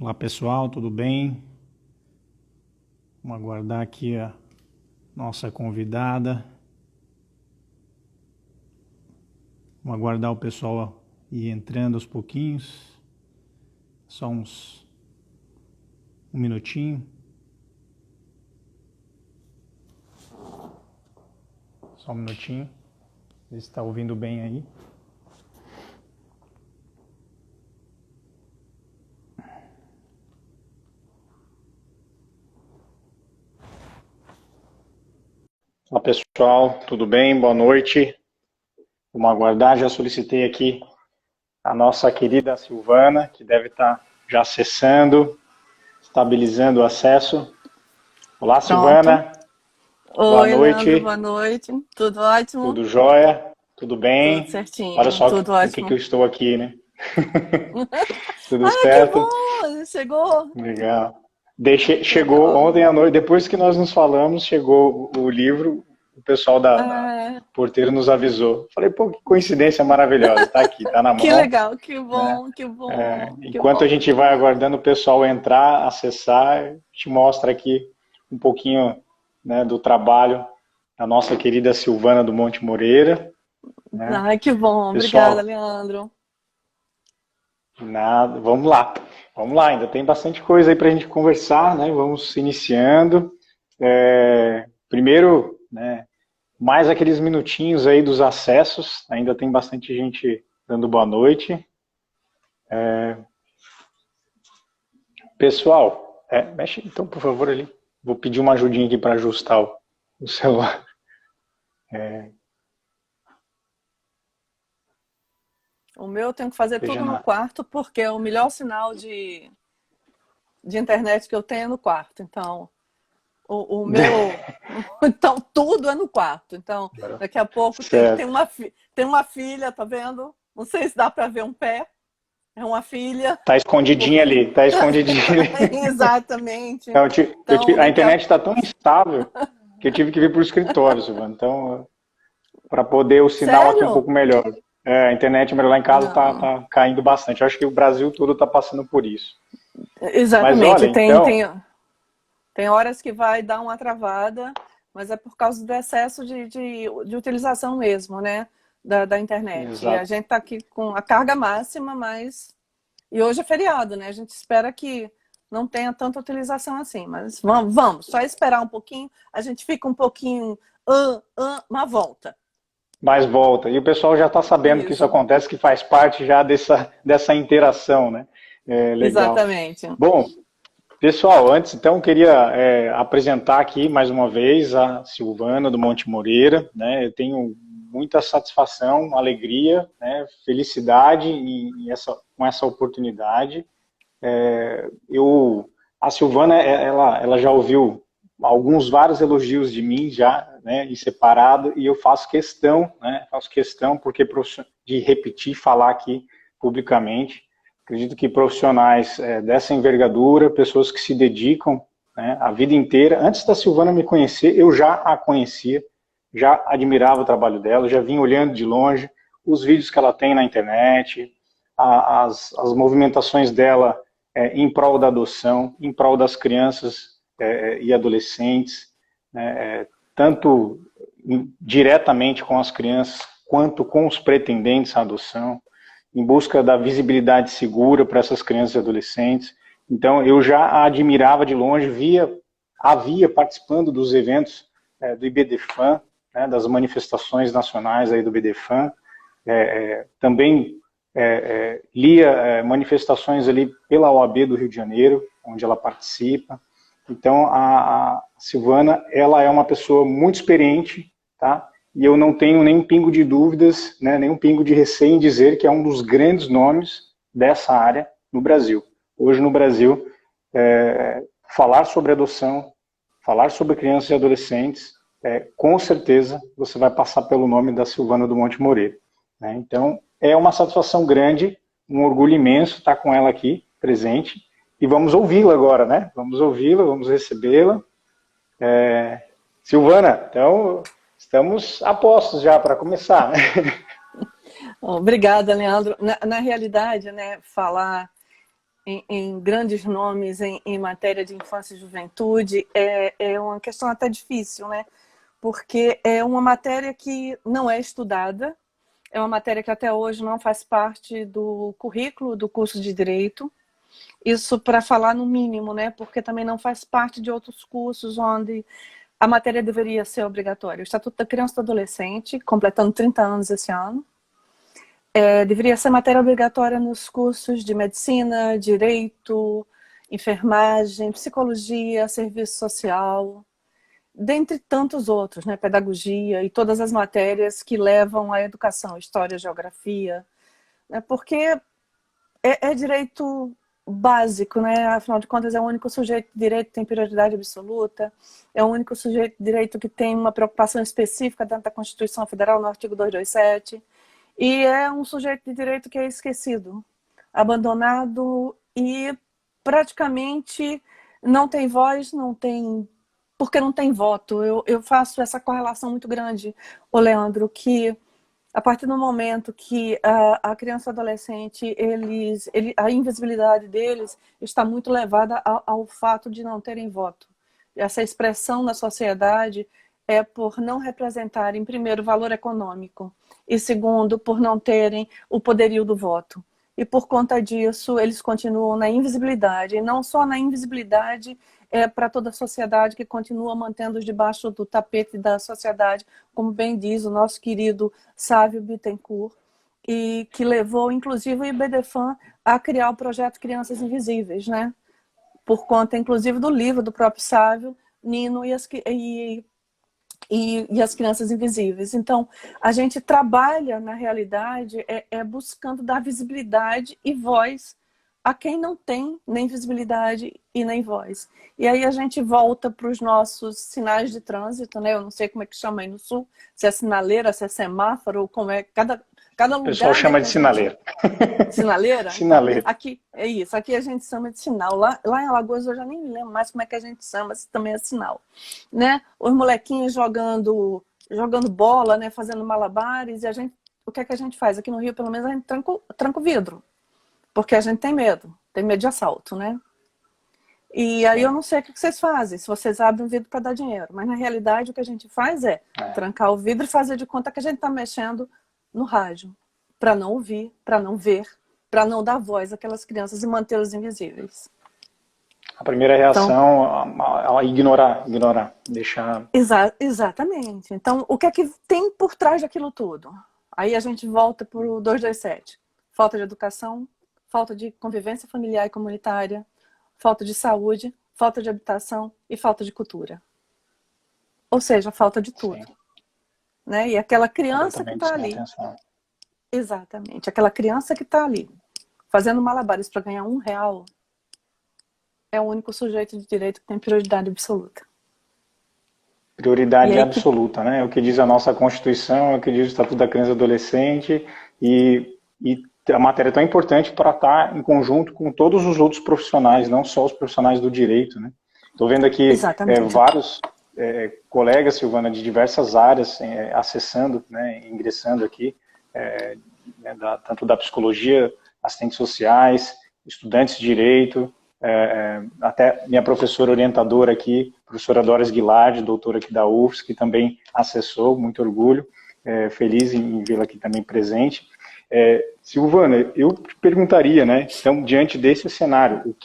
Olá pessoal, tudo bem? Vamos aguardar aqui a nossa convidada. Vamos aguardar o pessoal ir entrando aos pouquinhos. Só um minutinho. Só um minutinho. Ver se está ouvindo bem aí. Olá pessoal, tudo bem? Boa noite. Vamos aguardar, já solicitei aqui a nossa querida Silvana, que deve estar já acessando, estabilizando o acesso. Olá Silvana. Boa Oi, noite. Leandro, boa noite. Tudo ótimo? Tudo jóia? Tudo bem? Tudo certinho, Olha só tudo com o que ótimo. eu estou aqui, né? Tudo Ah, que certo? bom! Chegou. Legal. Chegou Legal. ontem à noite, depois que nós nos falamos, chegou o livro, o pessoal da É, porteiro nos avisou. Falei, pô, que coincidência maravilhosa, tá aqui, tá na que mão, legal, né? que bom, que Enquanto a bom. gente vai aguardando o pessoal entrar, acessar, te mostra aqui um pouquinho, né, do trabalho da nossa querida Silvana do Monte Moreira, né? Ai, que bom. Obrigada, Pessoal, Leandro. nada, vamos lá, ainda tem bastante coisa aí para a gente conversar, né? Vamos iniciando. Primeiro, né, mais aqueles minutinhos aí dos acessos, ainda tem bastante gente dando boa noite. Pessoal, mexe então, por favor, ali. Vou pedir uma ajudinha aqui para ajustar o celular. O meu eu tenho que fazer Veja tudo no na... quarto, porque é o melhor sinal de internet que eu tenho é no quarto. Então, o meu. Então, tudo é no quarto. Então, daqui a pouco Certo. tem uma filha, tá vendo? Não sei se dá para ver um pé. É uma filha. Tá escondidinha Porque... ali, tá escondidinha ali. Exatamente. Não, Então, a daqui a... internet está tão instável que eu tive que vir para o escritório, Silvana. Então, para poder o sinal aqui um Sério? pouco melhor. A internet lá em casa Não. tá caindo bastante. Eu acho que o Brasil todo está passando por isso. Mas olha, Exatamente. então, Tem horas que vai dar uma travada, mas é por causa do excesso de utilização mesmo, né? Da internet. E a exato. gente tá aqui com a carga máxima, mas... E hoje é feriado, né? A gente espera que não tenha tanta utilização assim. Mas vamos, só esperar um pouquinho. A gente fica um pouquinho... mas volta. Mais volta. E o pessoal já está sabendo que isso Isso. acontece, que faz parte já dessa interação, né? Legal. Exatamente. Bom, pessoal, antes então queria apresentar aqui mais uma vez a Silvana do Monte Moreira, né? Eu tenho muita satisfação, alegria, né? Felicidade com essa oportunidade. A Silvana, ela já ouviu vários elogios de mim já, né, em separado, e eu faço questão, né, porque de repetir, falar aqui publicamente. Acredito que profissionais dessa envergadura, pessoas que se dedicam, né, a vida inteira, antes da Silvana me conhecer, eu já a conhecia, já admirava o trabalho dela, já vinha olhando de longe os vídeos que ela tem na internet, as movimentações dela em prol da adoção, em prol das crianças e adolescentes, né, tanto diretamente com as crianças, quanto com os pretendentes à adoção, em busca da visibilidade segura para essas crianças e adolescentes. Então, eu já a admirava de longe, havia participando dos eventos do IBDFAN, né, das manifestações nacionais aí do IBDFAN, também lia manifestações ali pela OAB do Rio de Janeiro, onde ela participa. Então, a Silvana, ela é uma pessoa muito experiente, tá? E eu não tenho nem um pingo de dúvidas, né, nem um pingo de receio em dizer que é um dos grandes nomes dessa área no Brasil. Hoje no Brasil, falar sobre adoção, falar sobre crianças e adolescentes, com certeza você vai passar pelo nome da Silvana do Monte Moreira, né? Então, é uma satisfação grande, um orgulho imenso estar com ela aqui, presente, e vamos ouvi-la agora, né? Vamos ouvi-la, vamos recebê-la. Silvana, então, estamos a postos já para começar, né? Obrigada, Leandro. Na realidade, né, falar em grandes nomes em matéria de infância e juventude é uma questão até difícil, né? Porque é uma matéria que não é estudada, é uma matéria que até hoje não faz parte do currículo do curso de Direito. Isso para falar no mínimo, né? Porque também não faz parte de outros cursos onde a matéria deveria ser obrigatória. O Estatuto da Criança e do Adolescente, completando 30 anos esse ano, deveria ser matéria obrigatória nos cursos de medicina, direito, enfermagem, psicologia, serviço social, dentre tantos outros, né? Pedagogia e todas as matérias que levam à educação, história, geografia, né? Porque é direito básico, né? Afinal de contas, é o único sujeito de direito que tem prioridade absoluta, é o único sujeito de direito que tem uma preocupação específica dentro da Constituição Federal, no artigo 227, e é um sujeito de direito que é esquecido, abandonado e praticamente não tem voz, não tem... porque não tem voto. Eu faço essa correlação muito grande, ô Leandro, que a partir do momento que a criança e o adolescente, a invisibilidade deles está muito levada ao fato de não terem voto. Essa expressão na sociedade é por não representarem, primeiro, valor econômico, e segundo, por não terem o poderio do voto. E por conta disso, eles continuam na invisibilidade, e não só na invisibilidade para toda a sociedade, que continua mantendo-os debaixo do tapete da sociedade, como bem diz o nosso querido Sávio Bittencourt, e que levou, inclusive, o IBDFAN a criar o projeto Crianças Invisíveis, né? Por conta, inclusive, do livro do próprio Sávio, Nino e as Crianças Invisíveis. Então, a gente trabalha, na realidade, buscando dar visibilidade e voz a quem não tem nem visibilidade e nem voz. E aí a gente volta para os nossos sinais de trânsito, né? Eu não sei como é que chama aí no Sul, se é sinaleira, se é semáforo, ou como é, cada lugar... O pessoal chama de sinaleira. Sinaleira? Sinaleira. Então, aqui, é isso, aqui a gente chama de sinal. Lá em Alagoas eu já nem me lembro mais como é que a gente chama, se também é sinal. Né? Os molequinhos jogando bola, né? Fazendo malabares, e o que é que a gente faz? Aqui no Rio, pelo menos, a gente tranca o vidro. Porque a gente tem medo de assalto, né? E aí eu não sei o que vocês fazem, se vocês abrem o vidro para dar dinheiro. Mas na realidade o que a gente faz é trancar o vidro e fazer de conta que a gente está mexendo no rádio. Para não ouvir, para não ver, para não dar voz àquelas crianças e mantê-las invisíveis. A primeira reação é ignorar, deixar... Exatamente. Então, o que é que tem por trás daquilo tudo? Aí a gente volta para o 227. Falta de educação, falta de convivência familiar e comunitária, falta de saúde, falta de habitação e falta de cultura. Ou seja, falta de tudo. Né? E aquela criança que está ali... Exatamente. Aquela criança que está ali, fazendo malabares para ganhar R$1, é o único sujeito de direito que tem prioridade absoluta. Prioridade absoluta, né? É o que diz a nossa Constituição, é o que diz o Estatuto da Criança e do Adolescente, e a matéria é tão importante para estar em conjunto com todos os outros profissionais, não só os profissionais do direito, né? Estou vendo aqui vários colegas, Silvana, de diversas áreas acessando, né, ingressando aqui, tanto da psicologia, assistentes sociais, estudantes de direito, até minha professora orientadora aqui, professora Doris Guilard, doutora aqui da UFSC, que também acessou, muito orgulho, feliz em vê-la aqui também presente. Silvana, eu te perguntaria, né, então, diante desse cenário,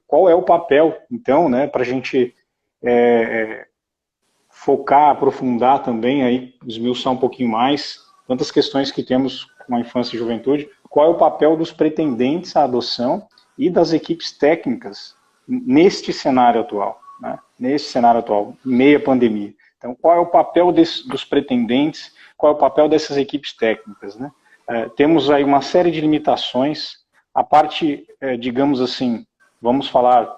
qual é o papel, então, né, para a gente focar, aprofundar também, aí, esmiuçar um pouquinho mais, tantas questões que temos com a infância e juventude, qual é o papel dos pretendentes à adoção e das equipes técnicas neste cenário atual, né, em meio à pandemia. Então, qual é o papel dos pretendentes, qual é o papel dessas equipes técnicas, né? Temos aí uma série de limitações, a parte, digamos assim, vamos falar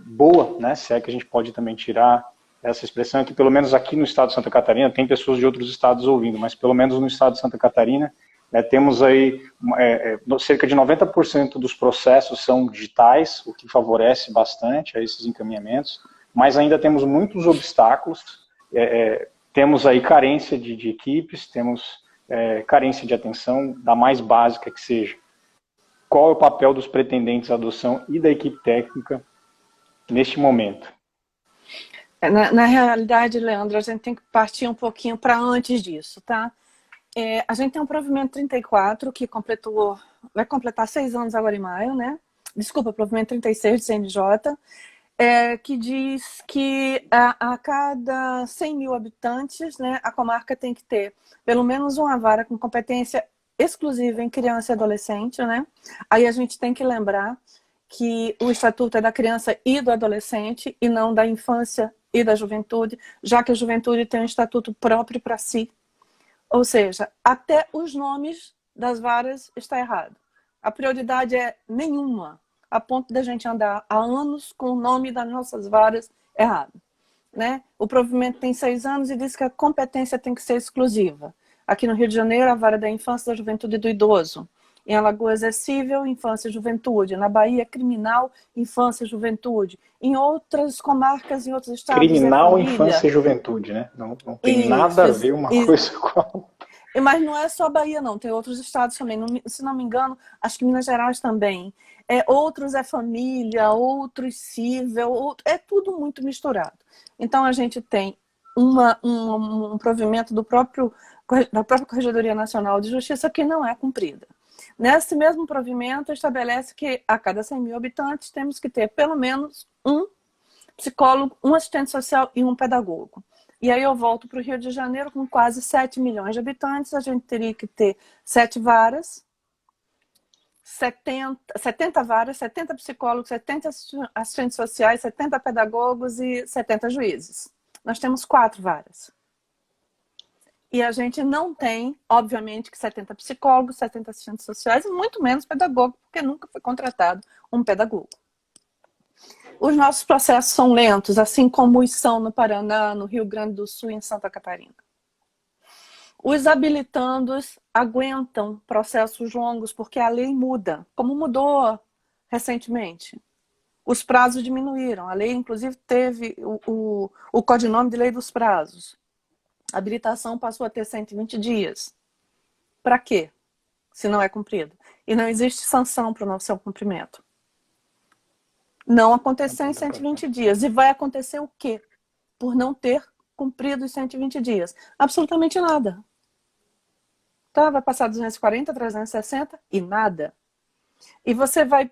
boa, né, se é que a gente pode também tirar essa expressão, que pelo menos aqui no estado de Santa Catarina, tem pessoas de outros estados ouvindo, mas pelo menos no estado de Santa Catarina, temos aí cerca de 90% dos processos são digitais, o que favorece bastante a esses encaminhamentos, mas ainda temos muitos obstáculos, temos aí carência de equipes, temos carência de atenção, da mais básica que seja. Qual é o papel dos pretendentes à adoção e da equipe técnica neste momento? Na realidade, Leandro, a gente tem que partir um pouquinho para antes disso, tá? A gente tem um provimento 34 que vai completar 6 anos agora em maio, né? Desculpa, provimento 36 de CNJ, que diz que a cada 100 mil habitantes, né, a comarca tem que ter pelo menos uma vara com competência exclusiva em criança e adolescente, né? Aí a gente tem que lembrar que o estatuto é da criança e do adolescente e não da infância e da juventude, já que a juventude tem um estatuto próprio para si. Ou seja, até os nomes das varas está errado. A prioridade é nenhuma, a ponto da gente andar há anos com o nome das nossas varas errado, né? O provimento tem 6 anos e diz que a competência tem que ser exclusiva. Aqui no Rio de Janeiro, a vara da infância, da juventude e do idoso. Em Alagoas é cível, infância e juventude. Na Bahia, criminal, infância e juventude. Em outras comarcas, em outros estados, criminal, infância e juventude, né? Não tem nada a ver uma coisa com a outra. Mas não é só a Bahia, não. Tem outros estados também. Se não me engano, acho que Minas Gerais também. Outros é família, outros cível, é tudo muito misturado. Então, a gente tem um provimento da própria Corregedoria Nacional de Justiça que não é cumprida. Nesse mesmo provimento, estabelece que a cada 100 mil habitantes temos que ter pelo menos um psicólogo, um assistente social e um pedagogo. E aí eu volto para o Rio de Janeiro com quase 7 milhões de habitantes, a gente teria que ter 7 varas, 70 varas, 70 psicólogos, 70 assistentes sociais, 70 pedagogos e 70 juízes. Nós temos 4 varas. E a gente não tem, obviamente, que 70 psicólogos, 70 assistentes sociais e muito menos pedagogo, porque nunca foi contratado um pedagogo. Os nossos processos são lentos, assim como os são no Paraná, no Rio Grande do Sul e em Santa Catarina. Os habilitandos aguentam processos longos porque a lei muda, como mudou recentemente. Os prazos diminuíram. A lei, inclusive, teve o codinome de Lei dos Prazos. A habilitação passou a ter 120 dias. Para quê? Se não é cumprido. E não existe sanção para o seu cumprimento. Não aconteceu em 120 dias. E vai acontecer o quê? Por não ter cumprido os 120 dias? Absolutamente nada. Tá? Vai passar 240, 360 e nada. E você vai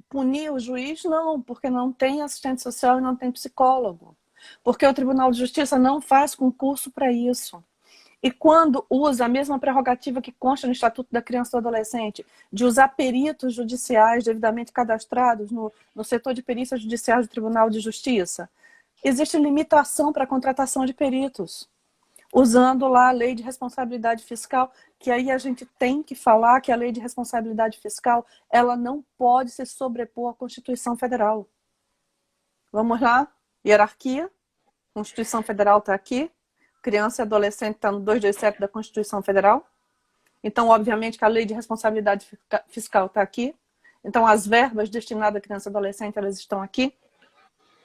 punir o juiz? Não, porque não tem assistente social e não tem psicólogo. Porque o Tribunal de Justiça não faz concurso para isso. E quando usa a mesma prerrogativa que consta no Estatuto da Criança e do Adolescente, de usar peritos judiciais devidamente cadastrados no setor de perícias judiciais do Tribunal de Justiça, existe limitação para a contratação de peritos. Usando lá a lei de responsabilidade fiscal, que aí a gente tem que falar que a lei de responsabilidade fiscal, ela não pode se sobrepor à Constituição Federal. Vamos lá? Hierarquia. Constituição Federal está aqui. Criança e adolescente está no 227 da Constituição Federal. Então, obviamente, que a lei de responsabilidade fiscal está aqui. Então, as verbas destinadas à criança e adolescente, elas estão aqui.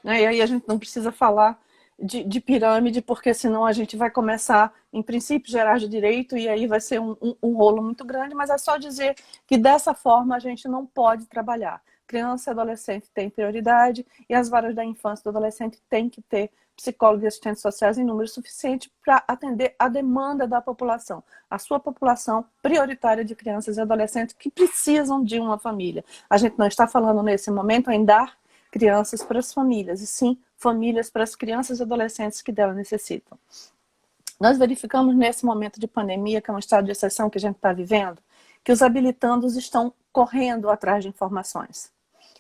E aí a gente não precisa falar de pirâmide, porque senão a gente vai começar em princípios gerais de direito e aí vai ser um rolo muito grande, mas é só dizer que dessa forma a gente não pode trabalhar. Criança e adolescente tem prioridade e as varas da infância e do adolescente têm que ter psicólogos e assistentes sociais em número suficiente para atender a demanda da população, a sua população prioritária de crianças e adolescentes que precisam de uma família. A gente não está falando nesse momento em dar crianças para as famílias, e sim famílias para as crianças e adolescentes que dela necessitam. Nós verificamos nesse momento de pandemia, que é um estado de exceção que a gente está vivendo, que os habilitandos estão correndo atrás de informações.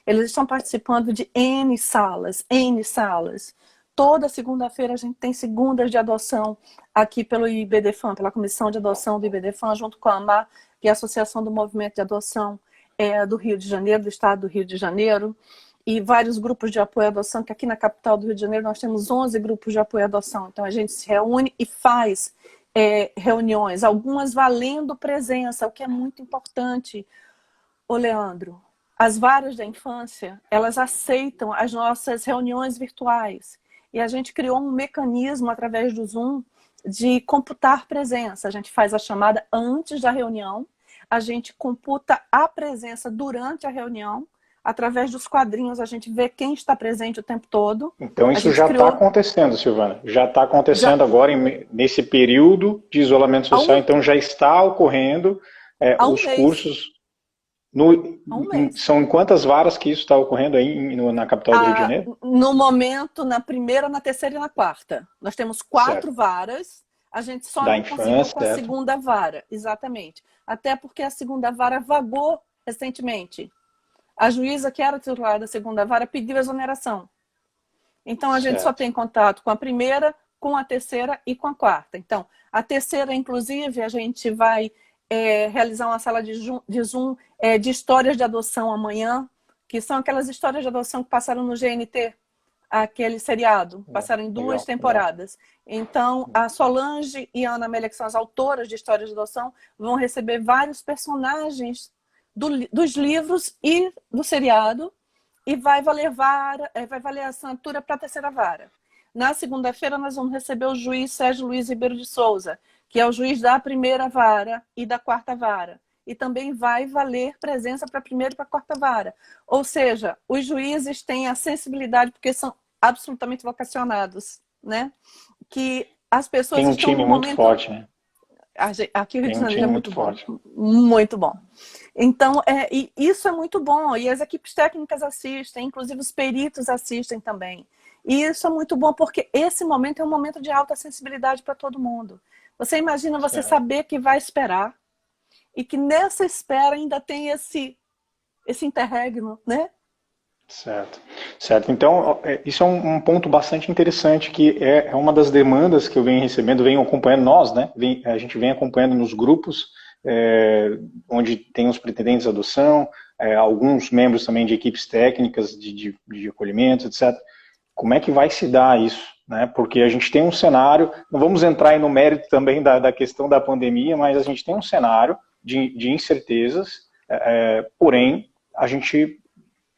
Eles estão participando de N salas, N salas. Toda segunda-feira a gente tem segundas de adoção aqui pelo IBDFAM, pela Comissão de Adoção do IBDFAM, junto com a AMAR, que é a Associação do Movimento de Adoção do Rio de Janeiro, do Estado do Rio de Janeiro, e vários grupos de apoio à adoção, que aqui na capital do Rio de Janeiro nós temos 11 grupos de apoio à adoção. Então a gente se reúne e faz reuniões, algumas valendo presença, o que é muito importante. Ô Leandro, as varas da infância, elas aceitam as nossas reuniões virtuais. E a gente criou um mecanismo através do Zoom de computar presença. A gente faz a chamada antes da reunião, a gente computa a presença durante a reunião, através dos quadrinhos a gente vê quem está presente o tempo todo. Então isso já está acontecendo, Silvana. Já está acontecendo agora, nesse período de isolamento social, então já está ocorrendo os cursos. São em quantas varas que isso está ocorrendo aí na capital do Rio de Janeiro? No momento, na primeira, na terceira e na quarta. Nós temos 4 varas, a gente só não conseguiu com a segunda vara. Exatamente. Até porque a segunda vara vagou recentemente. A juíza que era titular da segunda vara pediu exoneração. Então, a gente só tem contato com a primeira, com a terceira e com a quarta. Então, a terceira, inclusive, a gente vai realizar uma sala de Zoom de histórias de adoção amanhã, que são aquelas histórias de adoção que passaram no GNT, aquele seriado, passaram em 2 temporadas. Então, a Solange e a Ana Amélia, que são as autoras de histórias de adoção, vão receber vários personagens dos livros e do seriado, e vai valer a assinatura para a terceira vara. Na segunda-feira, nós vamos receber o juiz Sérgio Luiz Ribeiro de Souza, que é o juiz da primeira vara e da quarta vara. E também vai valer presença para a primeira e para a quarta vara. Ou seja, os juízes têm a sensibilidade, porque são absolutamente vocacionados, né? Que as pessoas tem um time muito forte, né? Aqui o Rio de Janeiro é muito bom. Muito bom. Então, e isso é muito bom. E as equipes técnicas assistem, inclusive os peritos assistem também. E isso é muito bom, porque esse momento é um momento de alta sensibilidade para todo mundo. Você imagina você saber que vai esperar e que nessa espera ainda tem esse interregno, né? Certo. Então, isso é um ponto bastante interessante, que é uma das demandas que eu venho recebendo, venho acompanhando nós, né? A gente vem acompanhando nos grupos, onde tem os pretendentes à adoção, alguns membros também de equipes técnicas de acolhimento, etc. Como é que vai se dar isso? Né? Porque a gente tem um cenário, não vamos entrar aí no mérito também da questão da pandemia, mas a gente tem um cenário de incertezas, porém, a gente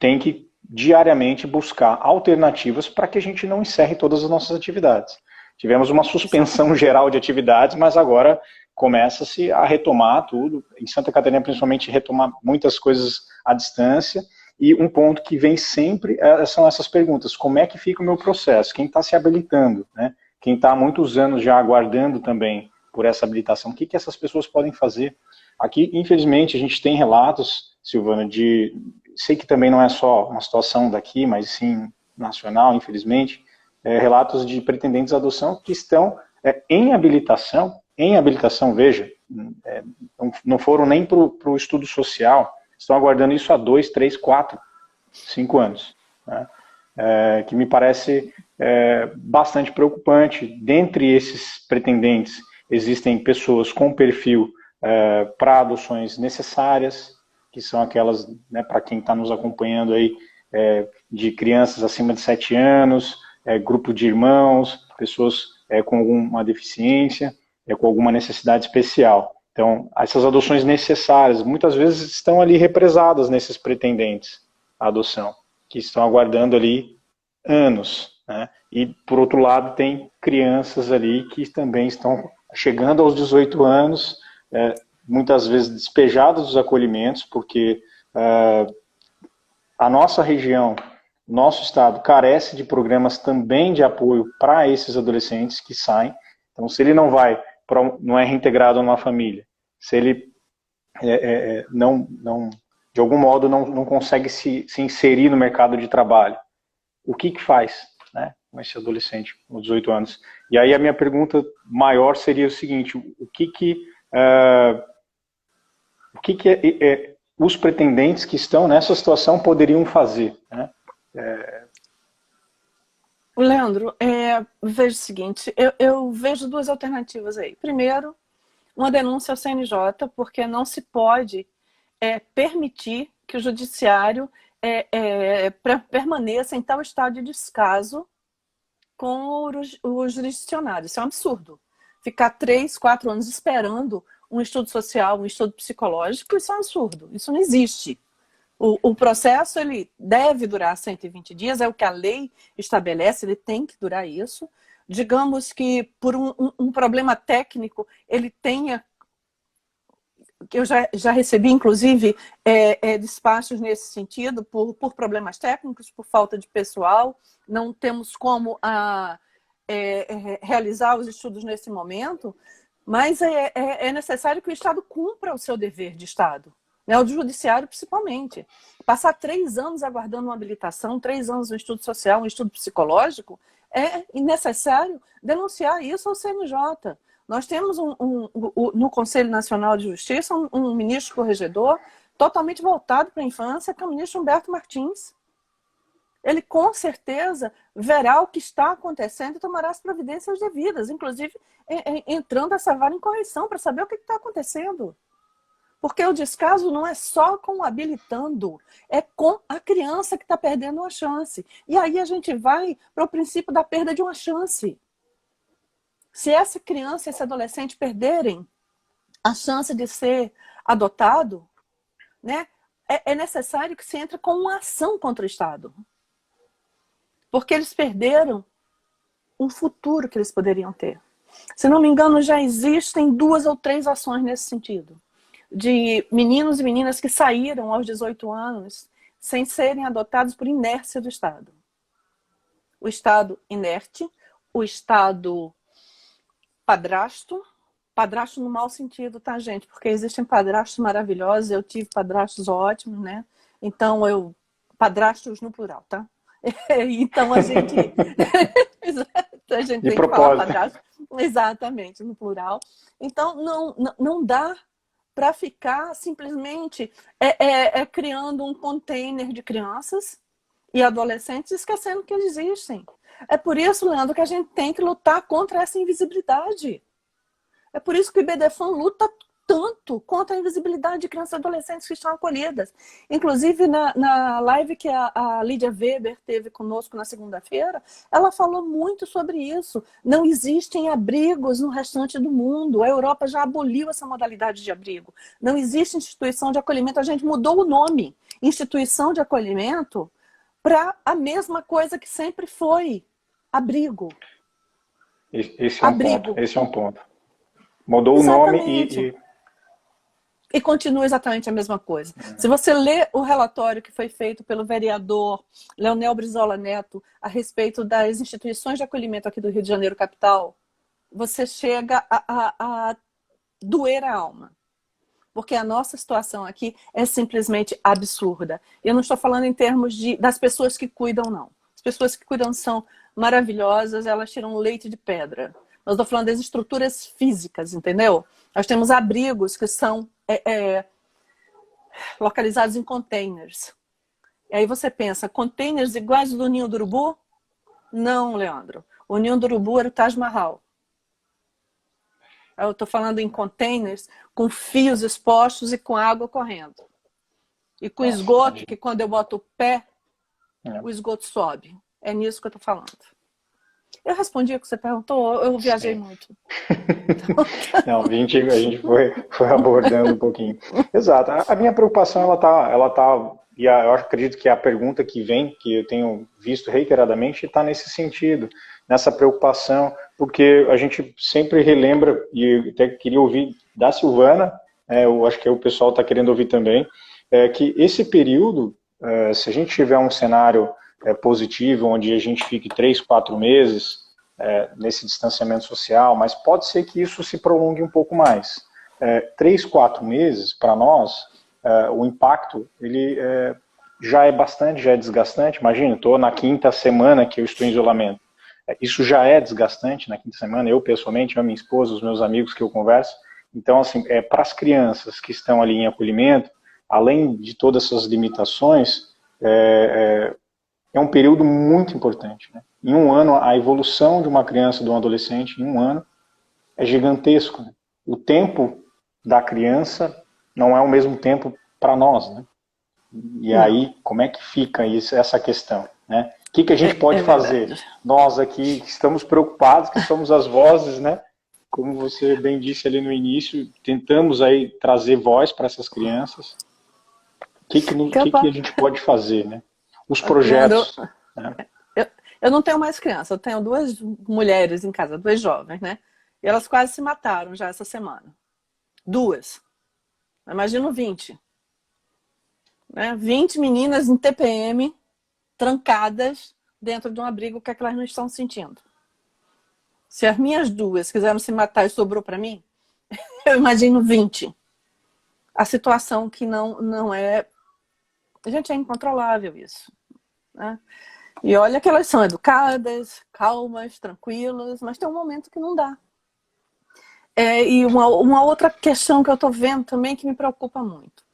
tem que diariamente buscar alternativas para que a gente não encerre todas as nossas atividades. Tivemos uma suspensão geral de atividades, mas agora começa-se a retomar tudo. Em Santa Catarina, principalmente, retomar muitas coisas à distância. E um ponto que vem sempre são essas perguntas. Como é que fica o meu processo? Quem está se habilitando? Né? Quem está há muitos anos já aguardando também por essa habilitação? O que essas pessoas podem fazer? Aqui, infelizmente, a gente tem relatos, Silvana, sei que também não é só uma situação daqui, mas sim nacional, infelizmente, relatos de pretendentes à adoção que estão em habilitação, veja, não foram nem para o estudo social, estão aguardando isso há 2, 3, 4, 5 anos, né? Que me parece bastante preocupante. Dentre esses pretendentes, existem pessoas com perfil para adoções necessárias, que são aquelas, né, para quem está nos acompanhando aí, de crianças acima de 7 anos, grupo de irmãos, pessoas com alguma deficiência, com alguma necessidade especial. Então, essas adoções necessárias, muitas vezes estão ali represadas nesses pretendentes à adoção, que estão aguardando ali anos, né? E, por outro lado, tem crianças ali que também estão chegando aos 18 anos, muitas vezes despejadas dos acolhimentos, porque a nossa região, nosso estado, carece de programas também de apoio para esses adolescentes que saem. Então, se ele não é reintegrado numa família, se ele de algum modo não consegue se inserir no mercado de trabalho, o que faz, né, com esse adolescente com 18 anos? E aí a minha pergunta maior seria o seguinte: o que os pretendentes que estão nessa situação poderiam fazer, né? Leandro, vejo o seguinte, eu vejo 2 alternativas aí. Primeiro, uma denúncia ao CNJ, porque não se pode permitir que o judiciário permaneça em tal estado de descaso com os jurisdicionários. Isso é um absurdo. Ficar 3, 4 anos esperando um estudo social, um estudo psicológico, isso é um absurdo. Isso não existe. O processo ele deve durar 120 dias, é o que a lei estabelece, ele tem que durar isso, digamos que por um problema técnico, ele tenha... Eu já recebi, inclusive, despachos nesse sentido, por problemas técnicos, por falta de pessoal. Não temos como realizar os estudos nesse momento, mas é necessário que o Estado cumpra o seu dever de Estado, né? O judiciário, principalmente. Passar 3 anos aguardando uma habilitação, 3 anos um estudo social, um estudo psicológico, é necessário denunciar isso ao CNJ. Nós temos no Conselho Nacional de Justiça um ministro corregedor totalmente voltado para a infância, que é o ministro Humberto Martins. Ele com certeza verá o que está acontecendo e tomará as providências devidas, inclusive entrando essa vara em correção para saber o que está acontecendo. Porque o descaso não é só com o habilitando, é com a criança que está perdendo uma chance. E aí a gente vai para o princípio da perda de uma chance. Se essa criança e esse adolescente perderem a chance de ser adotado, né, é necessário que se entre com uma ação contra o Estado. Porque eles perderam um futuro que eles poderiam ter. Se não me engano, já existem 2 ou 3 ações nesse sentido. De meninos e meninas que saíram aos 18 anos sem serem adotados por inércia do Estado. O Estado inerte, o Estado padrasto no mau sentido, tá, gente? Porque existem padrastos maravilhosos, eu tive padrastos ótimos, né? Então, padrastos no plural, tá? Então, a gente tem que falar padrasto. Exatamente, no plural. Então, não dá para ficar simplesmente criando um container de crianças e adolescentes esquecendo que eles existem. É por isso, Leandro, que a gente tem que lutar contra essa invisibilidade. É por isso que o IBDFAN luta tanto contra a invisibilidade de crianças e adolescentes que estão acolhidas. Inclusive, na live que a Lídia Weber teve conosco na segunda-feira, ela falou muito sobre isso. Não existem abrigos no restante do mundo. A Europa já aboliu essa modalidade de abrigo. Não existe instituição de acolhimento. A gente mudou o nome. Instituição de acolhimento para a mesma coisa que sempre foi. Abrigo. Esse é um ponto. Mudou Exatamente. o nome e continua exatamente a mesma coisa. Se você lê o relatório que foi feito pelo vereador Leonel Brizola Neto a respeito das instituições de acolhimento aqui do Rio de Janeiro capital, você chega a doer a alma. Porque a nossa situação aqui é simplesmente absurda. Eu não estou falando em termos das pessoas que cuidam, não. As pessoas que cuidam são maravilhosas, elas tiram leite de pedra. Nós estou falando das estruturas físicas, entendeu? Nós temos abrigos que são localizados em containers. E aí você pensa, containers iguais do Ninho do Urubu? Não, Leandro. O Ninho do Urubu era o Taj Mahal. Eu estou falando em containers com fios expostos e com água correndo. E com esgoto, que quando eu boto o pé, o esgoto sobe. É nisso que eu estou falando. Eu respondi o que você perguntou, eu viajei muito. Não, a gente foi abordando um pouquinho. Exato. A minha preocupação, ela tá, e eu acredito que a pergunta que vem, que eu tenho visto reiteradamente, está nesse sentido, nessa preocupação, porque a gente sempre relembra, e eu até queria ouvir da Silvana, eu acho que o pessoal está querendo ouvir também, que esse período, se a gente tiver um cenário positivo, onde a gente fique 3, 4 meses nesse distanciamento social, mas pode ser que isso se prolongue um pouco mais. 3, 4 meses, para nós, o impacto ele já é bastante, já é desgastante. Imagina, estou na 5ª semana que eu estou em isolamento. Isso já é desgastante na 5ª semana, eu pessoalmente, a minha esposa, os meus amigos que eu converso. Então, assim, para as crianças que estão ali em acolhimento, além de todas essas limitações, é um período muito importante, né? Em um ano, a evolução de uma criança, de um adolescente, em um ano, é gigantesco, né? O tempo da criança não é o mesmo tempo para nós, né? E aí, como é que fica essa questão, né? O que a gente pode fazer? Nós aqui estamos preocupados, que somos as vozes, né? Como você bem disse ali no início, tentamos aí trazer voz para essas crianças. O que a gente pode fazer, né? Os projetos. Leandro, né? Eu não tenho mais criança, eu tenho duas mulheres em casa, duas jovens, né? E elas quase se mataram já essa semana. Duas. Imagino 20. Né? 20 meninas em TPM, trancadas dentro de um abrigo, o que é que elas não estão sentindo? Se as minhas duas quiseram se matar e sobrou para mim, eu imagino 20. A situação que não é... Gente, é incontrolável isso. Né? E olha que elas são educadas, calmas, tranquilas, mas tem um momento que não dá. E uma outra questão que eu estou vendo também que me preocupa muito.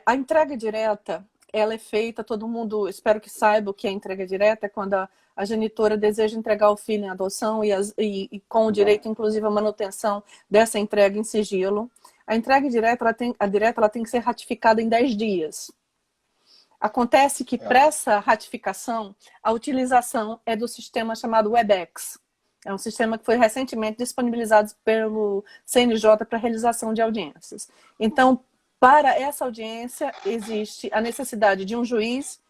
A entrega direta, ela é feita, todo mundo, espero que saiba o que é entrega direta, é quando a genitora deseja entregar o filho em adoção e com o direito, inclusive, à manutenção dessa entrega em sigilo. A entrega direta, ela tem que ser ratificada em 10 dias. Acontece que para essa ratificação, a utilização é do sistema chamado Webex. É um sistema que foi recentemente disponibilizado pelo CNJ para realização de audiências. Então, para essa audiência, existe a necessidade de um juiz,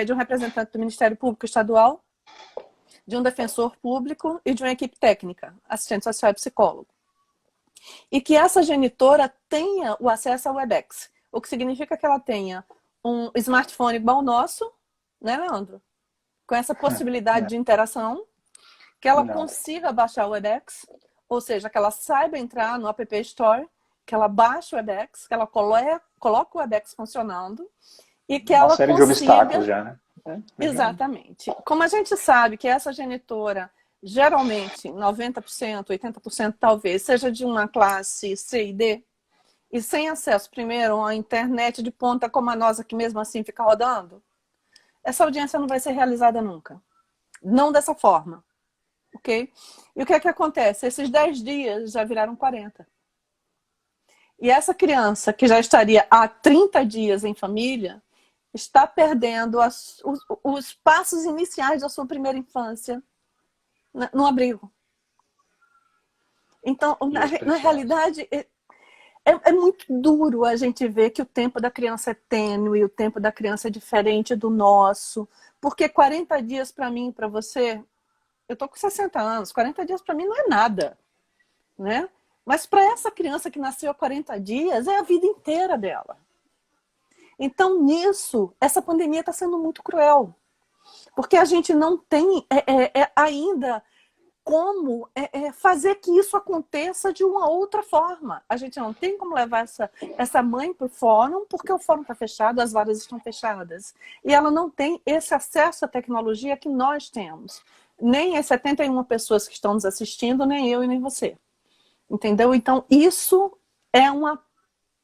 de um representante do Ministério Público Estadual, de um defensor público e de uma equipe técnica, assistente social e psicólogo. E que essa genitora tenha o acesso ao Webex, o que significa que ela tenha um smartphone igual ao nosso, né, Leandro? Com essa possibilidade de interação, que ela consiga baixar o Webex, ou seja, que ela saiba entrar no App Store, que ela baixe o Webex, que ela coloque o Webex funcionando e que ela consiga... Uma série de obstáculos já, né? Exatamente. Como a gente sabe que essa genitora, geralmente, 90%, 80% talvez, seja de uma classe C e D, e sem acesso, primeiro, à internet de ponta como a nossa, que mesmo assim fica rodando, essa audiência não vai ser realizada nunca. Não dessa forma. Ok? E o que é que acontece? Esses 10 dias já viraram 40. E essa criança, que já estaria há 30 dias em família, está perdendo os passos iniciais da sua primeira infância no abrigo. Então, na realidade, é muito duro a gente ver que o tempo da criança é tênue, o tempo da criança é diferente do nosso. Porque 40 dias para mim e para você... Eu tô com 60 anos, 40 dias para mim não é nada, né? Mas para essa criança que nasceu há 40 dias, é a vida inteira dela. Então, nisso, essa pandemia está sendo muito cruel. Porque a gente não tem ainda como fazer que isso aconteça de uma outra forma. A gente não tem como levar essa mãe para o fórum, porque o fórum está fechado, as varas estão fechadas. E ela não tem esse acesso à tecnologia que nós temos. Nem as 71 pessoas que estão nos assistindo, nem eu e nem você. Entendeu? Então, isso é um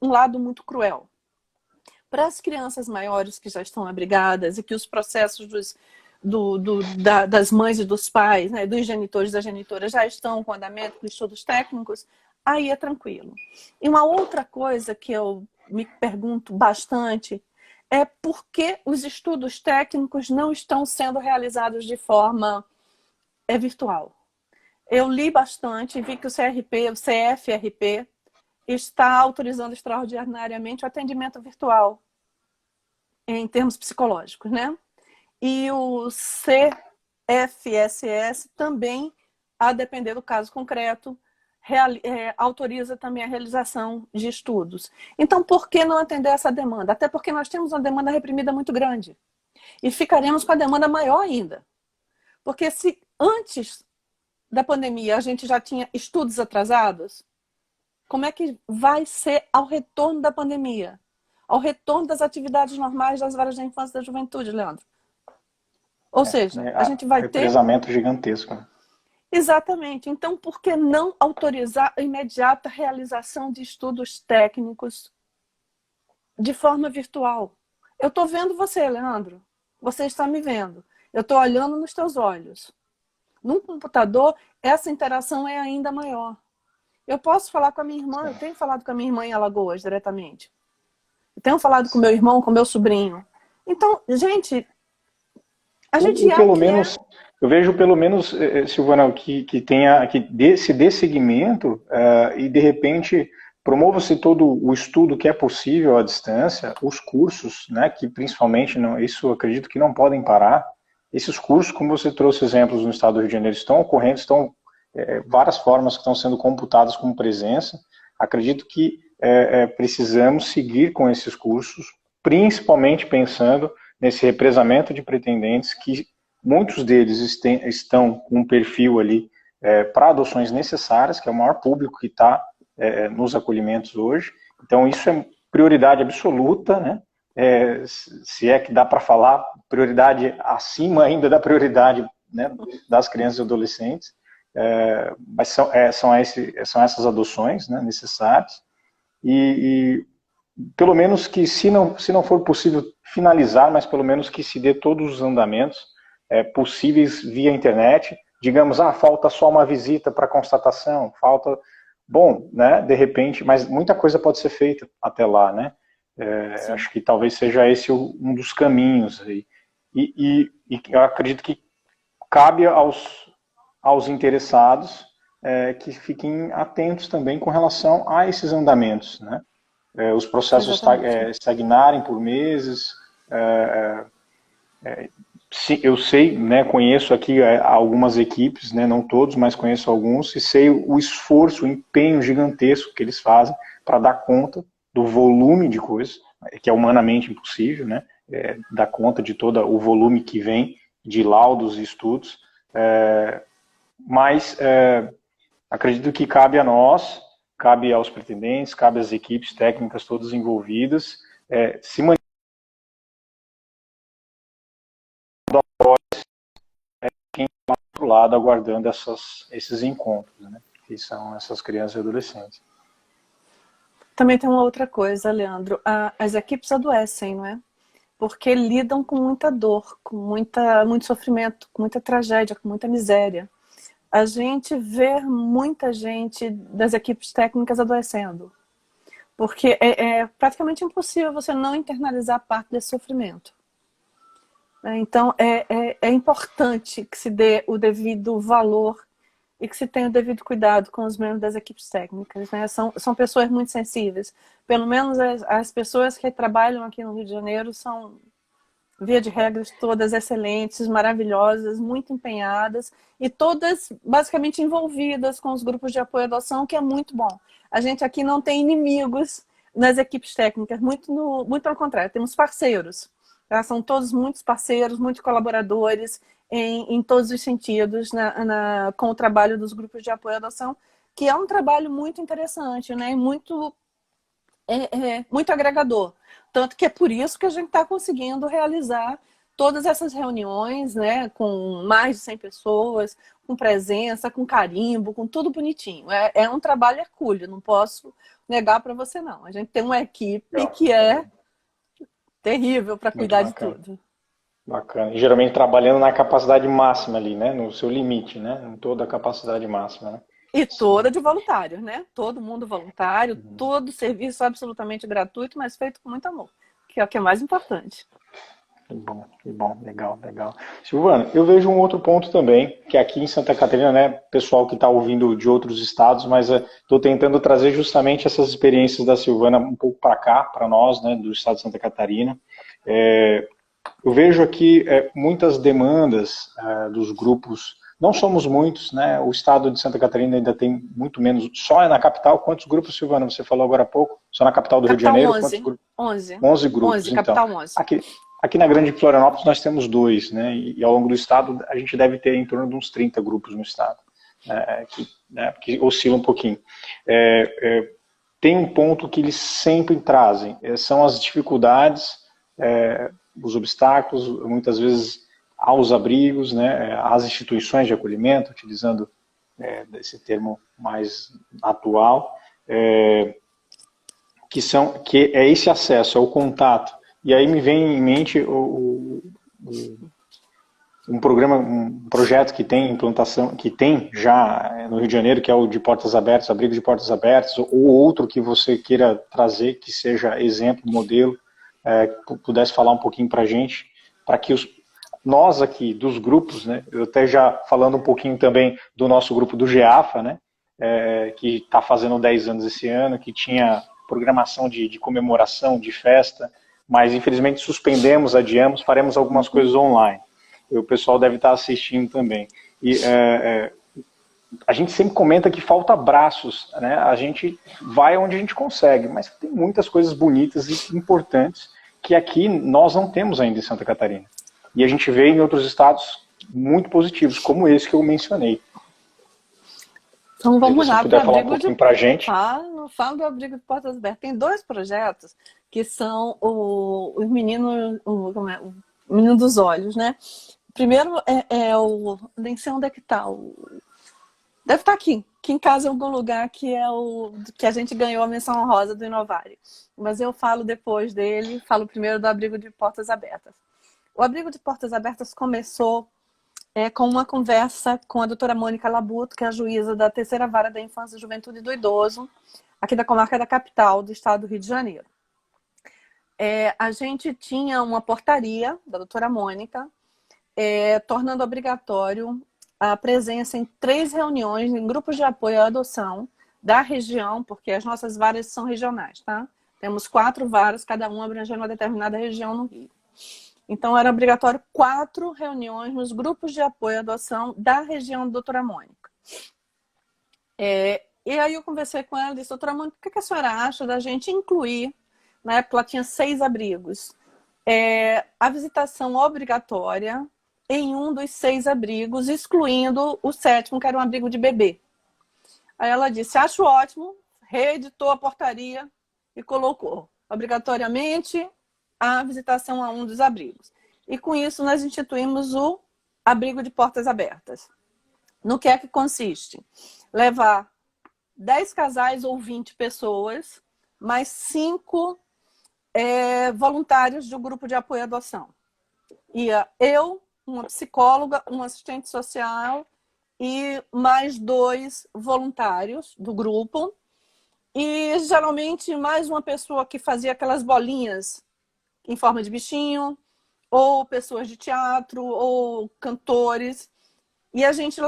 lado muito cruel. Para as crianças maiores que já estão abrigadas e que os processos das mães e dos pais, né, dos genitores e das genitoras já estão com andamento, com estudos técnicos, aí é tranquilo. E uma outra coisa que eu me pergunto bastante é por que os estudos técnicos não estão sendo realizados de forma virtual. Eu li bastante e vi que o CFRP está autorizando extraordinariamente o atendimento virtual em termos psicológicos, né? E o CFSS também, a depender do caso concreto, autoriza também a realização de estudos. Então, por que não atender essa demanda? Até porque nós temos uma demanda reprimida muito grande. E ficaremos com a demanda maior ainda. Porque se antes da pandemia a gente já tinha estudos atrasados, como é que vai ser ao retorno da pandemia? Ao retorno das atividades normais das varas da infância e da juventude, Leandro? Ou seja, a gente vai ter... represamento gigantesco. Exatamente. Então, por que não autorizar a imediata realização de estudos técnicos de forma virtual? Eu estou vendo você, Leandro. Você está me vendo. Eu estou olhando nos teus olhos. Num computador, essa interação é ainda maior. Eu posso falar com a minha irmã, eu tenho falado com a minha irmã em Alagoas diretamente. Eu tenho falado com meu irmão, com meu sobrinho. Então, gente, a gente eu vejo pelo menos, Silvana, que se dê seguimento e de repente promova-se todo o estudo que é possível à distância, os cursos, né, que principalmente, isso eu acredito que não podem parar, Esses cursos, como você trouxe exemplos no estado do Rio de Janeiro, estão ocorrendo, estão várias formas que estão sendo computadas como presença. Acredito que precisamos seguir com esses cursos, principalmente pensando nesse represamento de pretendentes, que muitos deles estão com um perfil ali para adoções necessárias, que é o maior público que está nos acolhimentos hoje. Então, isso é prioridade absoluta, né? Se é que dá para falar, prioridade acima ainda da prioridade, né, das crianças e adolescentes. Mas são essas adoções, né, necessárias. E pelo menos que, se não for possível finalizar, mas pelo menos que se dê todos os andamentos possíveis via internet. Digamos, falta só uma visita para constatação, falta... Bom, né, de repente, mas muita coisa pode ser feita até lá, né? Acho que talvez seja esse um dos caminhos aí. E eu acredito que cabe aos interessados que fiquem atentos também com relação a esses andamentos, né? Os processos estagnarem por meses. Eu sei, né, conheço aqui algumas equipes, né, não todos, mas conheço alguns, e sei o esforço, o empenho gigantesco que eles fazem para dar conta do volume de coisas, que é humanamente impossível, né, dar conta de todo o volume que vem de laudos e estudos, mas acredito que cabe a nós, cabe aos pretendentes, cabe às equipes técnicas todas envolvidas, se manter quem está do outro lado aguardando esses encontros, né, que são essas crianças e adolescentes. Também tem uma outra coisa, Leandro. As equipes adoecem, não é? Porque lidam com muita dor, com muito sofrimento, com muita tragédia, com muita miséria. A gente vê muita gente das equipes técnicas adoecendo. Porque é praticamente impossível você não internalizar parte desse sofrimento. Então, é importante que se dê o devido valor e que se tenha o devido cuidado com os membros das equipes técnicas, né? São pessoas muito sensíveis. Pelo menos as pessoas que trabalham aqui no Rio de Janeiro são, via de regras, todas excelentes, maravilhosas, muito empenhadas e todas basicamente envolvidas com os grupos de apoio à adoção, que é muito bom. A gente aqui não tem inimigos nas equipes técnicas, muito pelo contrário, temos parceiros. Tá? São todos muitos parceiros, muitos colaboradores em todos os sentidos com o trabalho dos grupos de apoio à adoção, que é um trabalho muito interessante, né? Muito agregador. Tanto que é por isso que a gente está conseguindo realizar todas essas reuniões, né, com mais de 100 pessoas, com presença, com carimbo, com tudo bonitinho. É um trabalho hercúleo, não posso negar para você, não. A gente tem uma equipe que é terrível para cuidar de tudo. Bacana. E geralmente trabalhando na capacidade máxima ali, né? No seu limite, né? Em toda a capacidade máxima, né? E toda de voluntário, né? Todo mundo voluntário, todo serviço absolutamente gratuito, mas feito com muito amor, que é o que é mais importante. Que bom, legal. Silvana, eu vejo um outro ponto também, que aqui em Santa Catarina, né, pessoal que está ouvindo de outros estados, mas estou tentando trazer justamente essas experiências da Silvana um pouco para cá, para nós, né, do estado de Santa Catarina. Eu vejo aqui muitas demandas dos grupos, não somos muitos, né? O estado de Santa Catarina ainda tem muito menos, só na capital. Quantos grupos, Silvana, você falou agora há pouco? Só na capital do Rio de Janeiro? 11. 11 grupos, 11, capital 11. Aqui na Grande Florianópolis nós temos 2, né? E ao longo do estado a gente deve ter em torno de uns 30 grupos no estado, que oscila um pouquinho. Tem um ponto que eles sempre trazem, são as dificuldades, os obstáculos, muitas vezes aos abrigos, né, às instituições de acolhimento, utilizando esse termo mais atual, que é esse acesso, é o contato. E aí me vem em mente um projeto que tem implantação, que tem já no Rio de Janeiro, que é o de Portas Abertas, abrigo de Portas Abertas, ou outro que você queira trazer, que seja exemplo, modelo, pudesse falar um pouquinho para a gente, para que nós aqui dos grupos, né, eu até já falando um pouquinho também do nosso grupo do GEAFA, né, que está fazendo 10 anos esse ano, que tinha programação de comemoração, de festa, mas infelizmente suspendemos, adiamos, faremos algumas coisas online. o pessoal deve estar assistindo também. E a gente sempre comenta que falta braços, né? A gente vai onde a gente consegue, mas tem muitas coisas bonitas e importantes que aqui nós não temos ainda em Santa Catarina. E a gente vê em outros estados muito positivos, como esse que eu mencionei. Então vamos lá para falar um pouquinho para a gente. Falo do Abrigo de Portas Abertas. Tem 2 projetos que são o menino dos olhos, né? Primeiro nem sei onde é que está. Deve estar aqui em casa em algum lugar, que é o que a gente ganhou a menção honrosa do Inovare. Mas eu falo depois dele, falo primeiro do Abrigo de Portas Abertas. O Abrigo de Portas Abertas começou com uma conversa com a doutora Mônica Labuto, que é a juíza da 3ª Vara da Infância, Juventude e do Idoso, aqui da comarca da capital do estado do Rio de Janeiro. A gente tinha uma portaria da doutora Mônica, tornando obrigatório a presença em 3 reuniões em grupos de apoio à adoção da região, porque as nossas varas são regionais, tá? Temos 4 varas, cada uma abrangendo uma determinada região no Rio. Então, era obrigatório 4 reuniões nos grupos de apoio à adoção da região da doutora Mônica. E aí eu conversei com ela e disse, doutora Mônica, o que a senhora acha da gente incluir, na época ela tinha 6 abrigos, a visitação obrigatória em um dos 6 abrigos, excluindo o 7º, que era um abrigo de bebê. Aí ela disse, acho ótimo, reeditou a portaria e colocou obrigatoriamente a visitação a um dos abrigos. E com isso nós instituímos o Abrigo de Portas Abertas. No que é que consiste? Levar 10 casais ou 20 pessoas, mais 5 voluntários do grupo de apoio à adoção. Ia eu, uma psicóloga, um assistente social e mais 2 voluntários do grupo. E geralmente mais uma pessoa que fazia aquelas bolinhas em forma de bichinho, ou pessoas de teatro, ou cantores. E a gente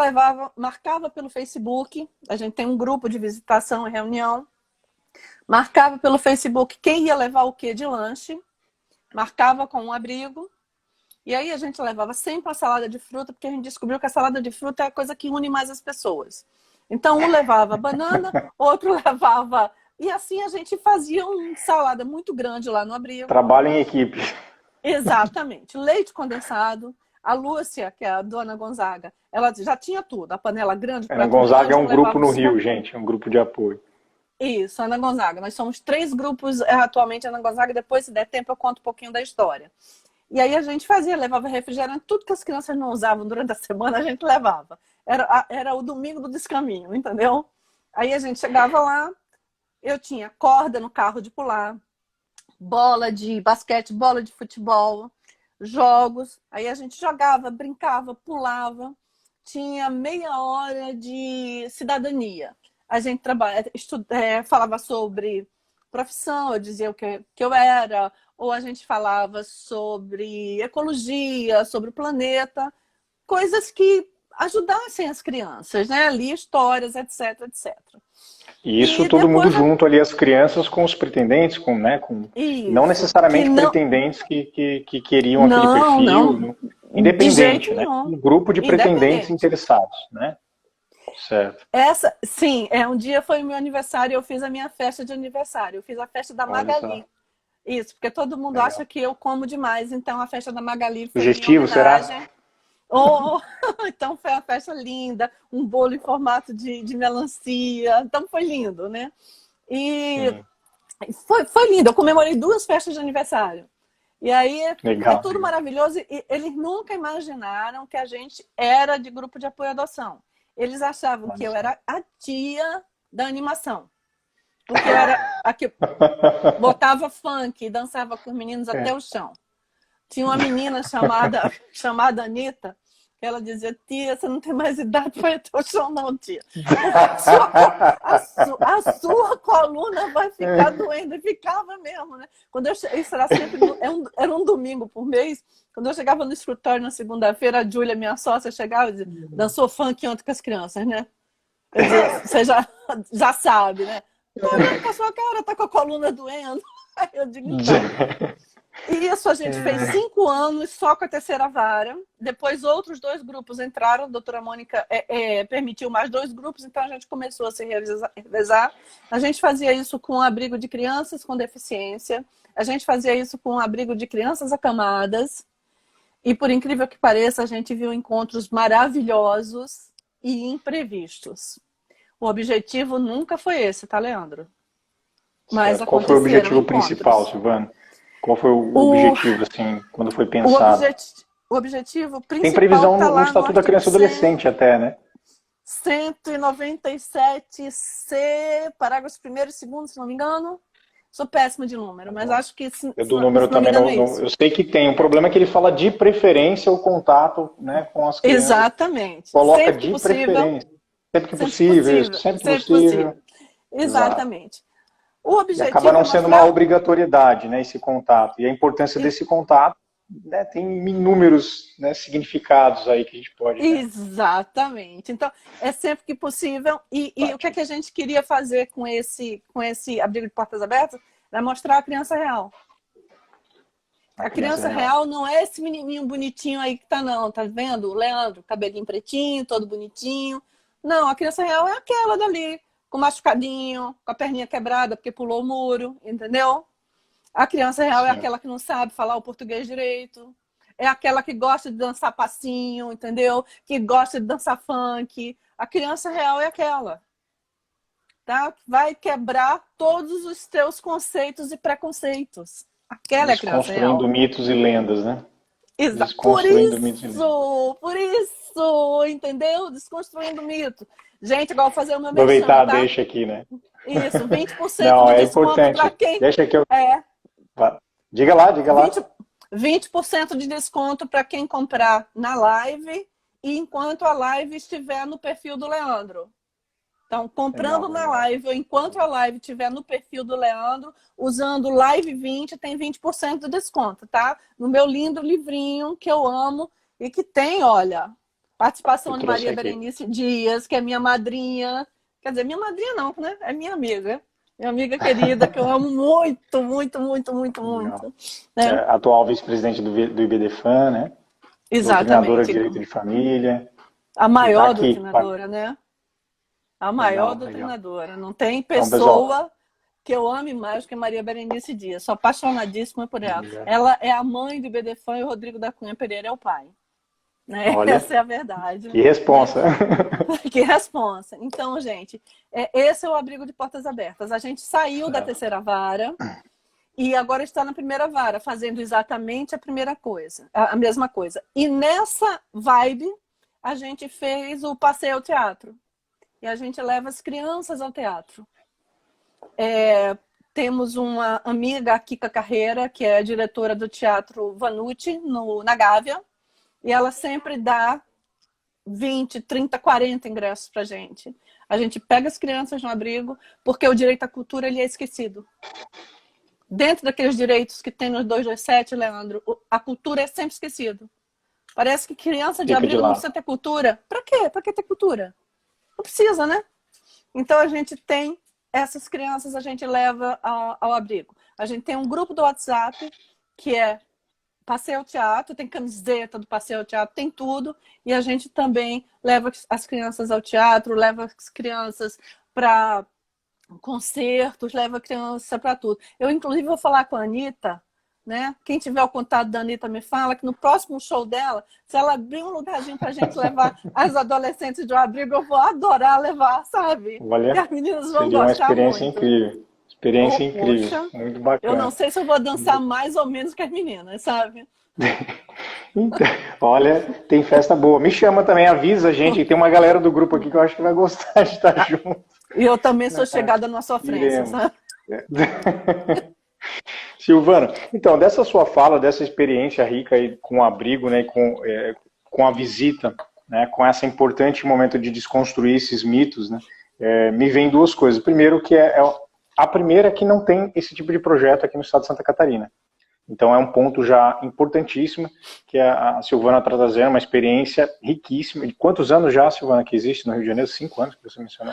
marcava pelo Facebook, a gente tem um grupo de visitação e reunião, marcava pelo Facebook quem ia levar o que de lanche, marcava com um abrigo, e aí a gente levava sempre a salada de fruta, porque a gente descobriu que a salada de fruta é a coisa que une mais as pessoas. Então um levava banana, outro levava... E assim a gente fazia uma salada muito grande lá no abrigo. Trabalho em equipe. Exatamente. Leite condensado. A Lúcia, que é a dona Gonzaga, ela já tinha tudo. A panela grande. Ana Gonzaga é um grupo no Rio, gente. É um grupo de apoio. Isso, Ana Gonzaga. Nós somos 3 grupos atualmente, Ana Gonzaga. Depois, se der tempo, eu conto um pouquinho da história. E aí a gente levava refrigerante. Tudo que as crianças não usavam durante a semana, a gente levava. Era o domingo do descaminho, entendeu? Aí a gente chegava lá, eu tinha corda no carro de pular, bola de basquete, bola de futebol, jogos. Aí a gente jogava, brincava, pulava. Tinha meia hora de cidadania. A gente falava sobre profissão, eu dizia o que eu era, ou a gente falava sobre ecologia, sobre o planeta, coisas que ajudassem as crianças, né? Ali histórias, etc, etc. E isso todo mundo junto ali, as crianças com os pretendentes, isso, não necessariamente pretendentes que queriam aquele perfil, independente, né? Um grupo de pretendentes interessados, né? Certo. Sim, um dia foi o meu aniversário, eu fiz a minha festa de aniversário, eu fiz a festa da Magali. Isso, porque todo mundo acha que eu como demais, então a festa da Magali foi sugestivo, será? Então foi uma festa linda, um bolo em formato de melancia, então foi lindo, né? E foi lindo, eu comemorei 2 festas de aniversário. E aí foi tudo maravilhoso, e eles nunca imaginaram que a gente era de grupo de apoio à adoção. Eles achavam que eu era a tia da animação. Porque eu era a que botava funk e dançava com os meninos até o chão. Tinha uma menina chamada Anitta, que ela dizia, tia, você não tem mais idade para ir até o chão não, tia. A sua coluna vai ficar doendo. E ficava mesmo, né? Isso era sempre era um domingo por mês. Quando eu chegava no escritório na segunda-feira, a Júlia, minha sócia, chegava e dizia, dançou funk ontem com as crianças, né? Eu dizia, você já sabe, né? Tô olhando com a sua cara, tá com a coluna doendo. Aí eu digo, então. Isso a gente fez 5 anos só com a terceira vara. Depois outros 2 grupos entraram. A doutora Mônica permitiu mais 2 grupos, então a gente começou a se revezar. A gente fazia isso com o abrigo de crianças com deficiência. A gente fazia isso com o abrigo de crianças acamadas. E por incrível que pareça, a gente viu encontros maravilhosos e imprevistos. O objetivo nunca foi esse, tá, Leandro? Mas qual foi o objetivo encontros. principal, Silvana? Qual foi o objetivo, assim, quando foi pensado? O objetivo principal tem previsão tá no Estatuto da Criança e Adolescente até, né? 197C, parágrafos 1º e 2º, se não me engano. Sou péssima de número, mas acho que... Eu do número também não... Eu sei que tem. O problema é que ele fala de preferência o contato, né, com as crianças. Exatamente. Coloca sempre de possível, preferência. Sempre que possível. Sempre possível. Exatamente. O objetivo e acaba não sendo uma obrigatoriedade, né, esse contato. E a importância desse contato, né, tem inúmeros, né, significados aí que a gente pode... Né? Exatamente. Então, é sempre que possível. E o que é que a gente queria fazer com esse abrigo de portas abertas? Era mostrar a criança real. A criança real não é esse menininho bonitinho aí que tá, não. Tá vendo? O Leandro, cabelinho pretinho, todo bonitinho. Não, a criança real é aquela dali, com machucadinho, com a perninha quebrada porque pulou o muro, entendeu? A criança real é aquela que não sabe falar o português direito. É aquela que gosta de dançar passinho, entendeu? Que gosta de dançar funk. A criança real é aquela. Tá? Vai quebrar todos os teus conceitos e preconceitos. Aquela é a criança real. Desconstruindo mitos e lendas, né? Exato. Por isso, entendeu? Desconstruindo mito. Gente, agora vou fazer o meu aproveitar, tá? Deixa aqui, né? Isso, 20% não, de é desconto para quem... Deixa que eu... Diga lá. 20% de desconto para quem comprar na live e enquanto a live estiver no perfil do Leandro. Então, comprando na live, ou enquanto a live estiver no perfil do Leandro, usando Live 20, tem 20% de desconto, tá? No meu lindo livrinho que eu amo e que tem, olha, participação de Maria Berenice Dias, que é minha madrinha. Quer dizer, minha madrinha não, né? É minha amiga. Minha amiga querida, que eu amo muito, muito, muito, muito, muito. Né? Atual vice-presidente do IBDFAN, né? Exatamente. Doutrinadora de Direito de Família. A maior doutrinadora, né? A maior doutrinadora. Não tem pessoa que eu ame mais que Maria Berenice Dias. Sou apaixonadíssima por ela. Ela é a mãe do IBDFAN e o Rodrigo da Cunha Pereira é o pai. Né? Olha, essa é a verdade. Que responsa. Que responsa. Então, gente, esse é o abrigo de portas abertas. A gente saiu da terceira vara e agora está na primeira vara, fazendo exatamente a mesma coisa. E nessa vibe, a gente fez o passeio ao teatro. E a gente leva as crianças ao teatro. Temos uma amiga, a Kika Carreira, que é a diretora do Teatro Vanucci, na Gávea. E ela sempre dá 20, 30, 40 ingressos pra gente. A gente pega as crianças no abrigo, porque o direito à cultura ele é esquecido. Dentro daqueles direitos que tem nos 227, Leandro, a cultura é sempre esquecido. Parece que criança de abrigo não precisa ter cultura. Pra quê? Pra que ter cultura? Não precisa, né? Então a gente tem essas crianças, a gente leva ao abrigo. A gente tem um grupo do WhatsApp que é Passeio ao Teatro, tem camiseta do Passeio ao Teatro, tem tudo. E a gente também leva as crianças ao teatro, leva as crianças para concertos, leva a criança para tudo. Eu, inclusive, vou falar com a Anitta, né? Quem tiver o contato da Anitta me fala que no próximo show dela, se ela abrir um lugarzinho para a gente levar as adolescentes de um abrigo, eu vou adorar levar, sabe? Olha, e as meninas vão seria uma gostar experiência muito. incrível. Experiência incrível, Poxa, muito bacana. Eu não sei se eu vou dançar mais ou menos que as meninas, sabe? Então, olha, tem festa boa. Me chama também, avisa a gente. Tem uma galera do grupo aqui que eu acho que vai gostar de estar junto. E eu também sou chegada na sofrência, sabe? Silvana, então, dessa sua fala, dessa experiência rica aí com o abrigo, né, com a visita, né, com esse importante momento de desconstruir esses mitos, né, me vem duas coisas. Primeiro, que a primeira é que não tem esse tipo de projeto aqui no estado de Santa Catarina. Então é um ponto já importantíssimo que a Silvana está trazendo, uma experiência riquíssima. De quantos anos já, Silvana, que existe no Rio de Janeiro? 5 anos que você mencionou?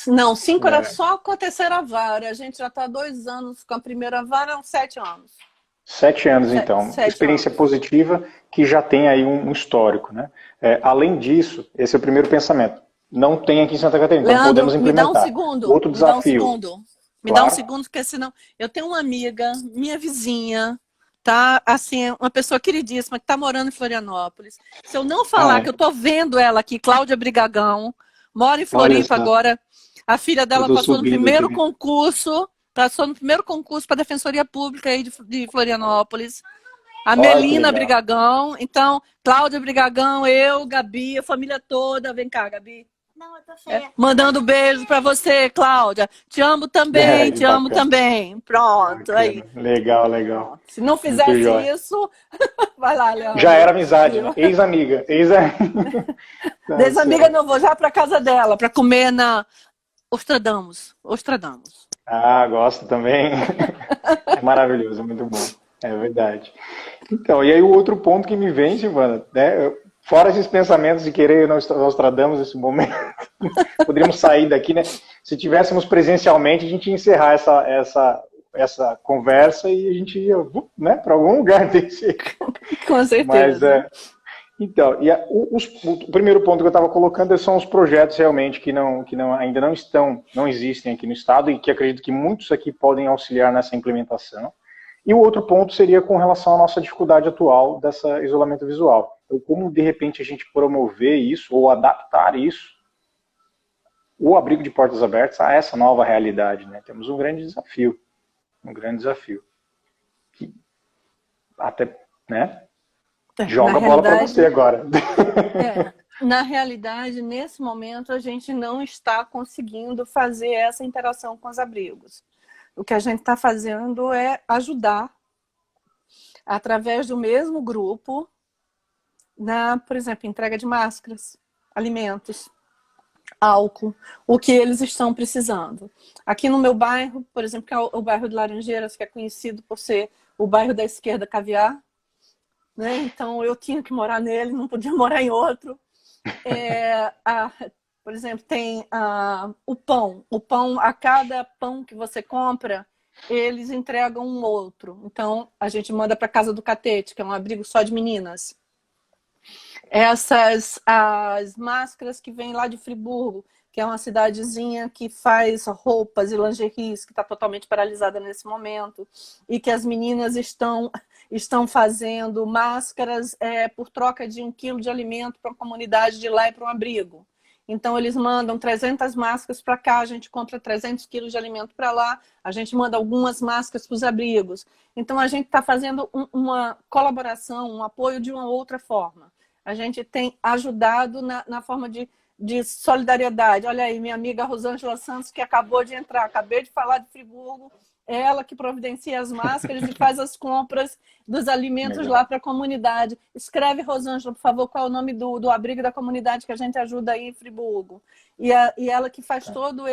Não, 5 era só com a terceira vara. A gente já está há 2 anos com a primeira vara, 7 anos. 7 anos, então. 7 Experiência anos. positiva que já tem aí um histórico, né? Além disso, esse é o primeiro pensamento. Não tem aqui em Santa Catarina, então Leandro, podemos me dá um implementar. segundo, Outro me dá um desafio, segundo. Me dá um claro. segundo, porque senão... Eu tenho uma amiga, minha vizinha, tá? Assim, uma pessoa queridíssima, que tá morando em Florianópolis. Se eu não Ah, falar que eu é. tô vendo ela aqui, Cláudia Brigagão, mora em Olha Floripa só, agora. A filha eu dela estou passou no subindo aqui. primeiro concurso, para a Defensoria Pública aí de Florianópolis. A Olha que Melina legal. Brigagão. Então, Cláudia Brigagão, eu, Gabi, a família toda. Vem cá, Gabi. Não, eu tô feia. Mandando beijo pra você, Cláudia. Te amo também, Que te amo bacana, também. Pronto, aí. bacana. Legal, legal. Pronto. Se não Muito fizesse jóia. isso, vai lá, Já Leandro. era amizade, Viu? né? Ex-amiga. Tá Desamiga, certo. não vou já pra casa dela, pra comer na Ostradamus. Ostradamus. Ah, gosto também. É maravilhoso, é muito bom. É verdade. Então, e aí o outro ponto que me vem, Silvana, né? Fora esses pensamentos de querer nós tradamos esse momento, poderíamos sair daqui, né? Se tivéssemos presencialmente, a gente ia encerrar essa conversa e a gente ia, né, para algum lugar desse. Com Mas, certeza. então, o primeiro ponto que eu estava colocando são os projetos realmente ainda não existem aqui no estado e que acredito que muitos aqui podem auxiliar nessa implementação. E o outro ponto seria com relação à nossa dificuldade atual dessa isolamento visual. Então, como de repente a gente promover isso ou adaptar isso, o abrigo de portas abertas a essa nova realidade, né? Temos um grande desafio. Que até, né? Joga a bola para você agora. Na realidade, nesse momento, a gente não está conseguindo fazer essa interação com os abrigos. O que a gente está fazendo é ajudar, através do mesmo grupo, por exemplo, entrega de máscaras, alimentos, álcool, o que eles estão precisando. Aqui no meu bairro, por exemplo, que é o bairro de Laranjeiras, que é conhecido por ser o bairro da esquerda caviar, né? Então eu tinha que morar nele, não podia morar em outro. Por exemplo, tem o pão. O pão, a cada pão que você compra, eles entregam um outro. Então, a gente manda para Casa do Catete, que é um abrigo só de meninas. As máscaras que vêm lá de Friburgo, que é uma cidadezinha que faz roupas e lingeries, que está totalmente paralisada nesse momento, e que as meninas estão fazendo máscaras por troca de 1 quilo de alimento para uma comunidade de lá e para um abrigo. Então, eles mandam 300 máscaras para cá, a gente compra 300 quilos de alimento para lá, a gente manda algumas máscaras para os abrigos. Então, a gente está fazendo uma colaboração, um apoio de uma outra forma. A gente tem ajudado na forma de solidariedade. Olha aí, minha amiga Rosângela Santos, que acabou de entrar, acabei de falar de Friburgo, ela que providencia as máscaras e faz as compras dos alimentos Legal. lá para a comunidade. Escreve, Rosângela, por favor, qual é o nome do abrigo da comunidade que a gente ajuda aí em Friburgo. E ela que faz todo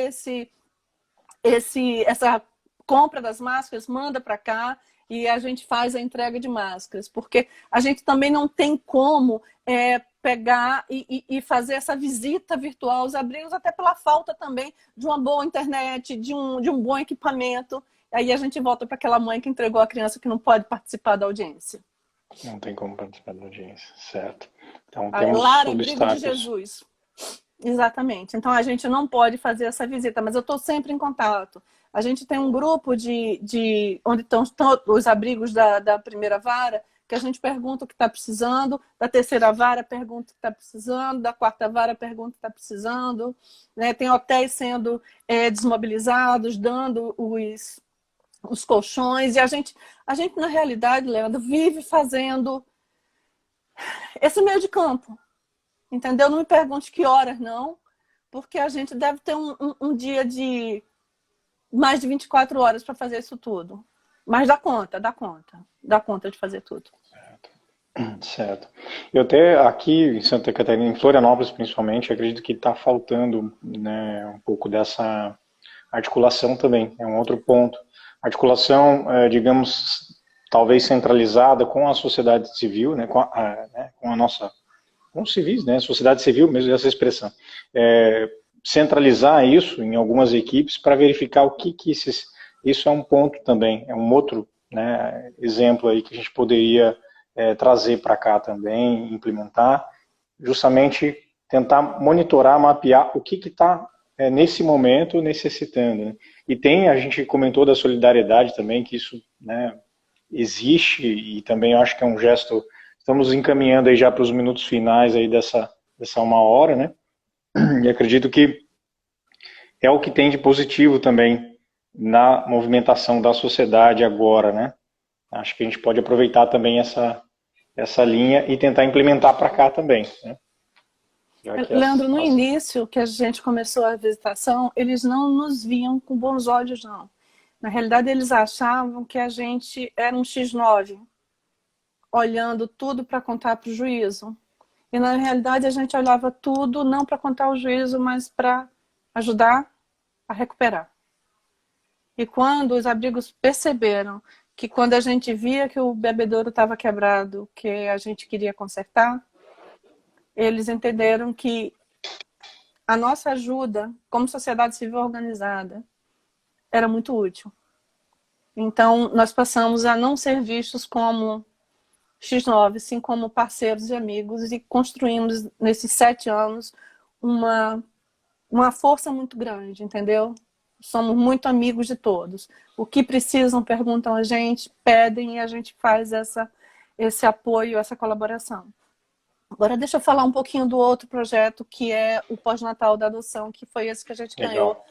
essa compra das máscaras, manda para cá e a gente faz a entrega de máscaras. Porque a gente também não tem como pegar e fazer essa visita virtual aos abrigos, até pela falta também de uma boa internet, de um bom equipamento. Aí a gente volta para aquela mãe que entregou a criança que não pode participar da audiência. Não tem como participar da audiência, certo. Então A temos Lara, Abrigo de obstáculos. Jesus. Exatamente. Então a gente não pode fazer essa visita, mas eu estou sempre em contato. A gente tem um grupo onde estão os abrigos da primeira vara, que a gente pergunta o que está precisando, da terceira vara pergunta o que está precisando, da quarta vara pergunta o que está precisando, né? Tem hotéis sendo desmobilizados, dando os colchões, e a gente, na realidade, Leandro, vive fazendo esse meio de campo, entendeu? Não me pergunte que horas, não, porque a gente deve ter um dia de mais de 24 horas para fazer isso tudo. Mas dá conta de fazer tudo. Certo. Eu até aqui em Santa Catarina, em Florianópolis principalmente, acredito que está faltando, né, um pouco dessa articulação também, é um outro ponto. Articulação, digamos, talvez centralizada com a sociedade civil, né, com a nossa, com os civis, né, sociedade civil mesmo, essa expressão. Centralizar isso em algumas equipes para verificar o que isso é um ponto também, é um outro né, exemplo aí que a gente poderia trazer para cá também, implementar, justamente tentar monitorar, mapear o que está nesse momento necessitando, né? E a gente comentou da solidariedade também, que isso, né, existe, e também eu acho que é um gesto, estamos encaminhando aí já para os minutos finais aí dessa 1 hora, né? E acredito que é o que tem de positivo também na movimentação da sociedade agora, né? Acho que a gente pode aproveitar também essa linha e tentar implementar para cá também, né? Leandro, no início que a gente começou a visitação, eles não nos viam com bons olhos, não. Na realidade, eles achavam que a gente era um X9, olhando tudo para contar para o juízo. E, na realidade, a gente olhava tudo não para contar o juízo, mas para ajudar a recuperar. E quando os abrigos perceberam que quando a gente via que o bebedouro estava quebrado, que a gente queria consertar, eles entenderam que a nossa ajuda, como sociedade civil organizada, era muito útil. Então, nós passamos a não ser vistos como X9, sim como parceiros e amigos, e construímos, nesses 7 anos, uma força muito grande, entendeu? Somos muito amigos de todos. O que precisam, perguntam a gente, pedem, e a gente faz esse apoio, essa colaboração. Agora, deixa eu falar um pouquinho do outro projeto, que é o pós-natal da adoção, que foi esse que a gente ganhou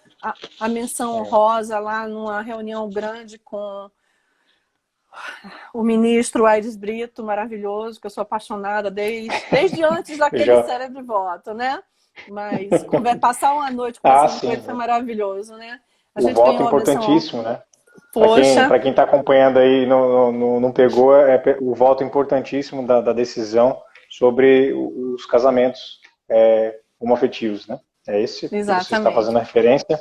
a menção honrosa lá numa reunião grande com o ministro Aires Brito, maravilhoso, que eu sou apaixonada desde antes daquele cérebro de voto, né? Mas passar uma noite conversando com ele foi maravilhoso, né? O voto importantíssimo, né? Poxa. Para quem está acompanhando aí, não pegou, o voto importantíssimo da decisão sobre os casamentos homoafetivos, né? É esse que você está fazendo a referência.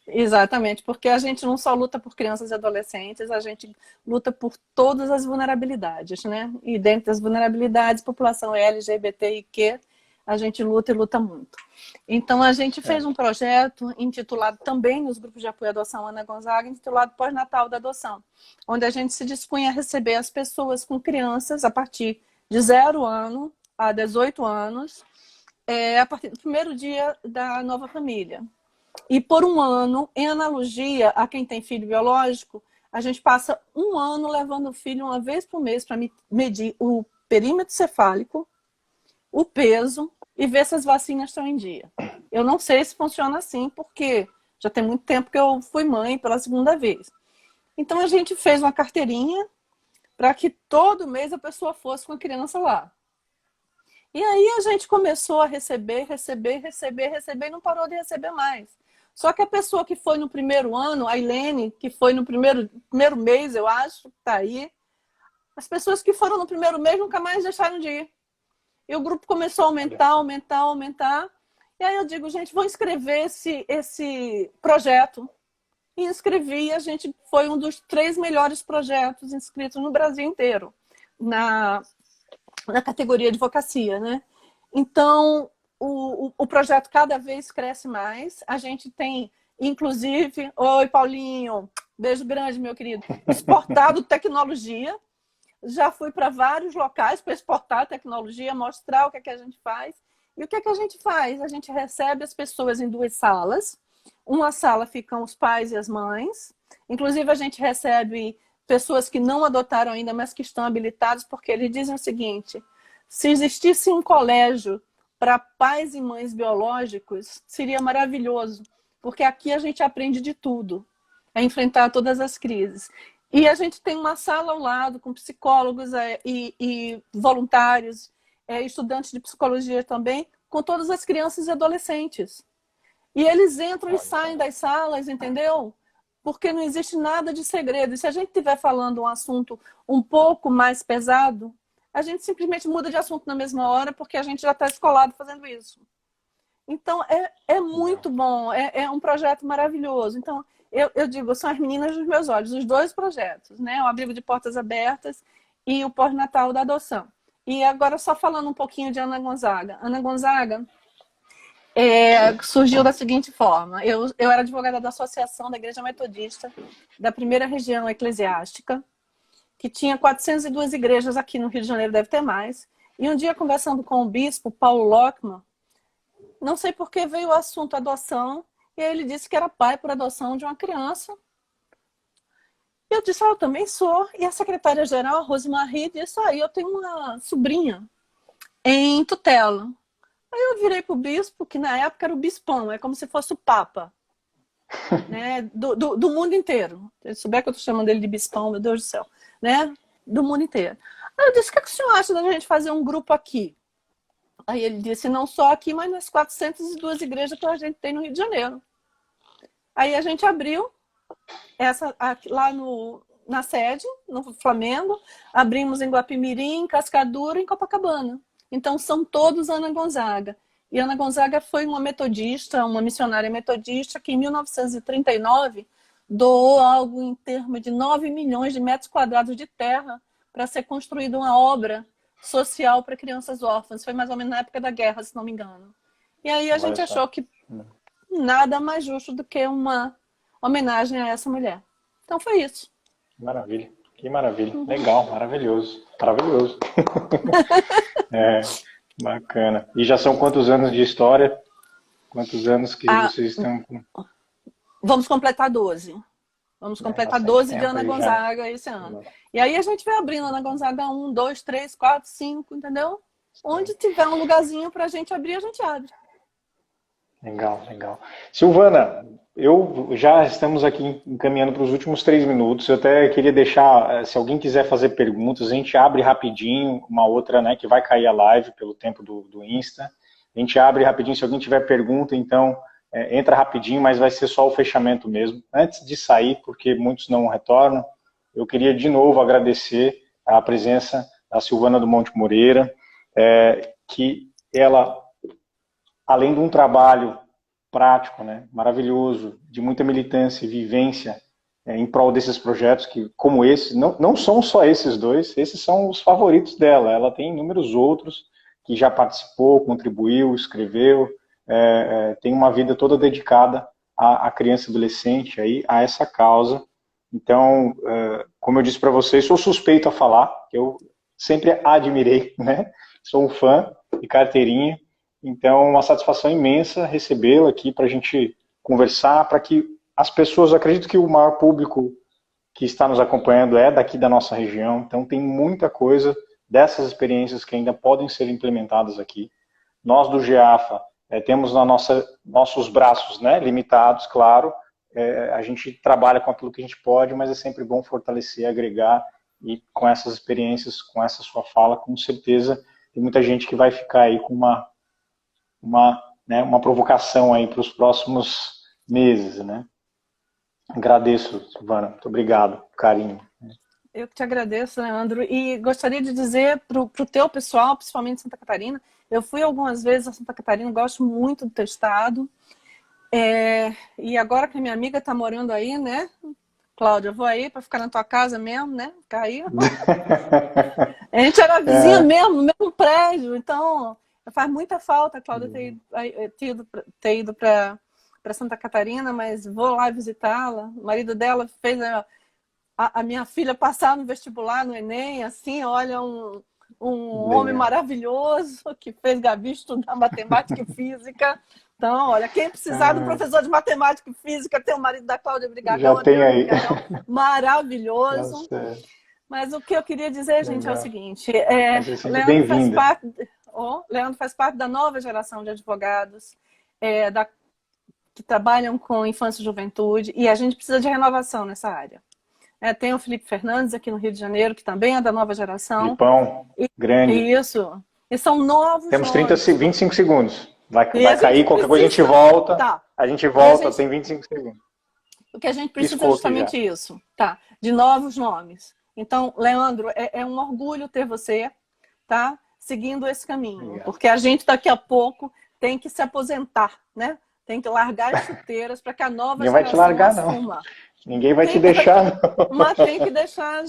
Exatamente, porque a gente não só luta por crianças e adolescentes, a gente luta por todas as vulnerabilidades, né? E dentro das vulnerabilidades, população LGBTIQ, a gente luta e luta muito. Então, a gente fez um projeto intitulado também nos grupos de apoio à adoção Ana Gonzaga, intitulado Pós-Natal da Adoção, onde a gente se dispunha a receber as pessoas com crianças a partir de 0 ano a 18 anos, a partir do primeiro dia da nova família. E por 1 ano, em analogia a quem tem filho biológico, a gente passa 1 ano levando o filho uma vez por mês para medir o perímetro cefálico, o peso e ver se as vacinas estão em dia. Eu não sei se funciona assim, porque já tem muito tempo que eu fui mãe pela 2ª vez. Então a gente fez uma carteirinha para que todo mês a pessoa fosse com a criança lá. E aí a gente começou a receber e não parou de receber mais. Só que a pessoa que foi no primeiro ano, a Ilene, que foi no primeiro mês, eu acho, tá aí, as pessoas que foram no primeiro mês nunca mais deixaram de ir. E o grupo começou a aumentar. E aí eu digo, gente, vou inscrever esse projeto. E inscrevi, a gente foi um dos 3 melhores projetos inscritos no Brasil inteiro, na categoria de advocacia, né? Então, o projeto cada vez cresce mais. A gente tem, inclusive... Oi, Paulinho! Beijo grande, meu querido. Exportado tecnologia. Já fui para vários locais para exportar a tecnologia, mostrar o que é que a gente faz. E o que é que a gente faz? A gente recebe as pessoas em 2 salas. Uma sala ficam os pais e as mães. Inclusive, a gente recebe pessoas que não adotaram ainda, mas que estão habilitados, porque eles dizem o seguinte: se existisse um colégio para pais e mães biológicos, seria maravilhoso, porque aqui a gente aprende de tudo, a enfrentar todas as crises. E a gente tem uma sala ao lado com psicólogos e voluntários, estudantes de psicologia também, com todas as crianças e adolescentes. E eles entram e saem das salas, entendeu? Porque não existe nada de segredo. E se a gente estiver falando um assunto um pouco mais pesado, a gente simplesmente muda de assunto na mesma hora, porque a gente já está escolado fazendo isso. Então, é muito bom, é um projeto maravilhoso. Então, eu digo, são as meninas dos meus olhos, os 2 projetos, né? O Abrigo de Portas Abertas e o Pós-Natal da Adoção. E agora, só falando um pouquinho de Ana Gonzaga. Ana Gonzaga Surgiu da seguinte forma. Eu era advogada da Associação da Igreja Metodista da primeira região eclesiástica, que tinha 402 igrejas aqui no Rio de Janeiro, deve ter mais. E um dia, conversando com o bispo Paulo Lockman, não sei por que veio o assunto adoção, e aí ele disse que era pai por adoção de uma criança. Eu disse, eu também sou. E a secretária-geral, Rosemarie, disse, eu tenho uma sobrinha em tutela. Aí eu virei para o bispo, que na época era o bispão, é como se fosse o papa, né? do mundo inteiro. Se souber que eu estou chamando ele de bispão, meu Deus do céu, né? Do mundo inteiro. Aí eu disse, o que o senhor acha da gente fazer um grupo aqui? Aí ele disse, não só aqui, mas nas 402 igrejas que a gente tem no Rio de Janeiro. Aí a gente abriu lá na sede, no Flamengo, abrimos em Guapimirim, Cascadura e em Copacabana. Então são todos Ana Gonzaga. E Ana Gonzaga foi uma metodista, uma missionária metodista que em 1939 doou algo em termos de 9 milhões de metros quadrados de terra para ser construída uma obra social para crianças órfãs. Foi mais ou menos na época da guerra, se não me engano. E aí a gente achou que nada mais justo do que uma homenagem a essa mulher. Então foi isso. Maravilha, que maravilha. Legal, maravilhoso. Maravilhoso. Bacana. E já são quantos anos de história? Quantos anos que vocês estão com? Vamos completar 12. Vamos completar 12 de Ana Gonzaga esse ano. E aí a gente vai abrindo Ana Gonzaga 1, 2, 3, 4, 5, entendeu? Onde tiver um lugarzinho pra gente abrir, a gente abre. Legal, legal. Silvana, já estamos aqui encaminhando para os últimos 3 minutos. Eu até queria deixar, se alguém quiser fazer perguntas, a gente abre rapidinho uma outra, né, que vai cair a live pelo tempo do Insta. A gente abre rapidinho, se alguém tiver pergunta, então entra rapidinho, mas vai ser só o fechamento mesmo. Antes de sair, porque muitos não retornam, eu queria de novo agradecer a presença da Silvana do Monte Moreira, que ela, além de um trabalho prático, né, maravilhoso, de muita militância e vivência em prol desses projetos, que, como esse, não são só esses dois, esses são os favoritos dela. Ela tem inúmeros outros que já participou, contribuiu, escreveu, tem uma vida toda dedicada à criança e adolescente, aí, a essa causa. Então, como eu disse para vocês, sou suspeito a falar, que eu sempre admirei, né? Sou um fã de carteirinha. Então, uma satisfação imensa recebê-la aqui para a gente conversar, para que as pessoas, acredito que o maior público que está nos acompanhando é daqui da nossa região, então tem muita coisa dessas experiências que ainda podem ser implementadas aqui. Nós do GEAFA temos nossos braços, né, limitados, claro, a gente trabalha com aquilo que a gente pode, mas é sempre bom fortalecer, agregar, e com essas experiências, com essa sua fala, com certeza tem muita gente que vai ficar aí com uma provocação aí para os próximos meses, né? Agradeço, Silvana. Muito obrigado, carinho. Eu que te agradeço, Leandro. E gostaria de dizer para o teu pessoal, principalmente de Santa Catarina, eu fui algumas vezes a Santa Catarina, gosto muito do teu estado. E agora que a minha amiga está morando aí, né? Cláudia, eu vou aí para ficar na tua casa mesmo, né? Ficar aí. A gente era vizinha mesmo, no mesmo prédio, então faz muita falta, Cláudia, ter ido para Santa Catarina, mas vou lá visitá-la. O marido dela fez a minha filha passar no vestibular, no Enem, assim, olha, um homem maravilhoso que fez Gabi estudar matemática e física. Então, olha, quem precisar do professor de matemática e física, tem o marido da Cláudia Brigadão. Já tem aí. Maravilhoso. Mas o que eu queria dizer, gente, é o seguinte. Leandro faz parte da nova geração de advogados que trabalham com infância e juventude, e a gente precisa de renovação nessa área. Tem o Felipe Fernandes aqui no Rio de Janeiro, que também é da nova geração. Filipão, grande. Isso. E são novos. Temos 25 segundos. Vai cair, qualquer coisa a gente volta. Tá. A gente volta, tem 25 segundos. O que a gente precisa é justamente isso. Tá. De novos nomes. Então, Leandro, é um orgulho ter você, tá? Seguindo esse caminho. Obrigado. Porque a gente daqui a pouco tem que se aposentar, né? Tem que largar as chuteiras para que a nova geração assuma. Ninguém vai te largar, não. Ninguém vai te deixar, não. Mas tem que deixar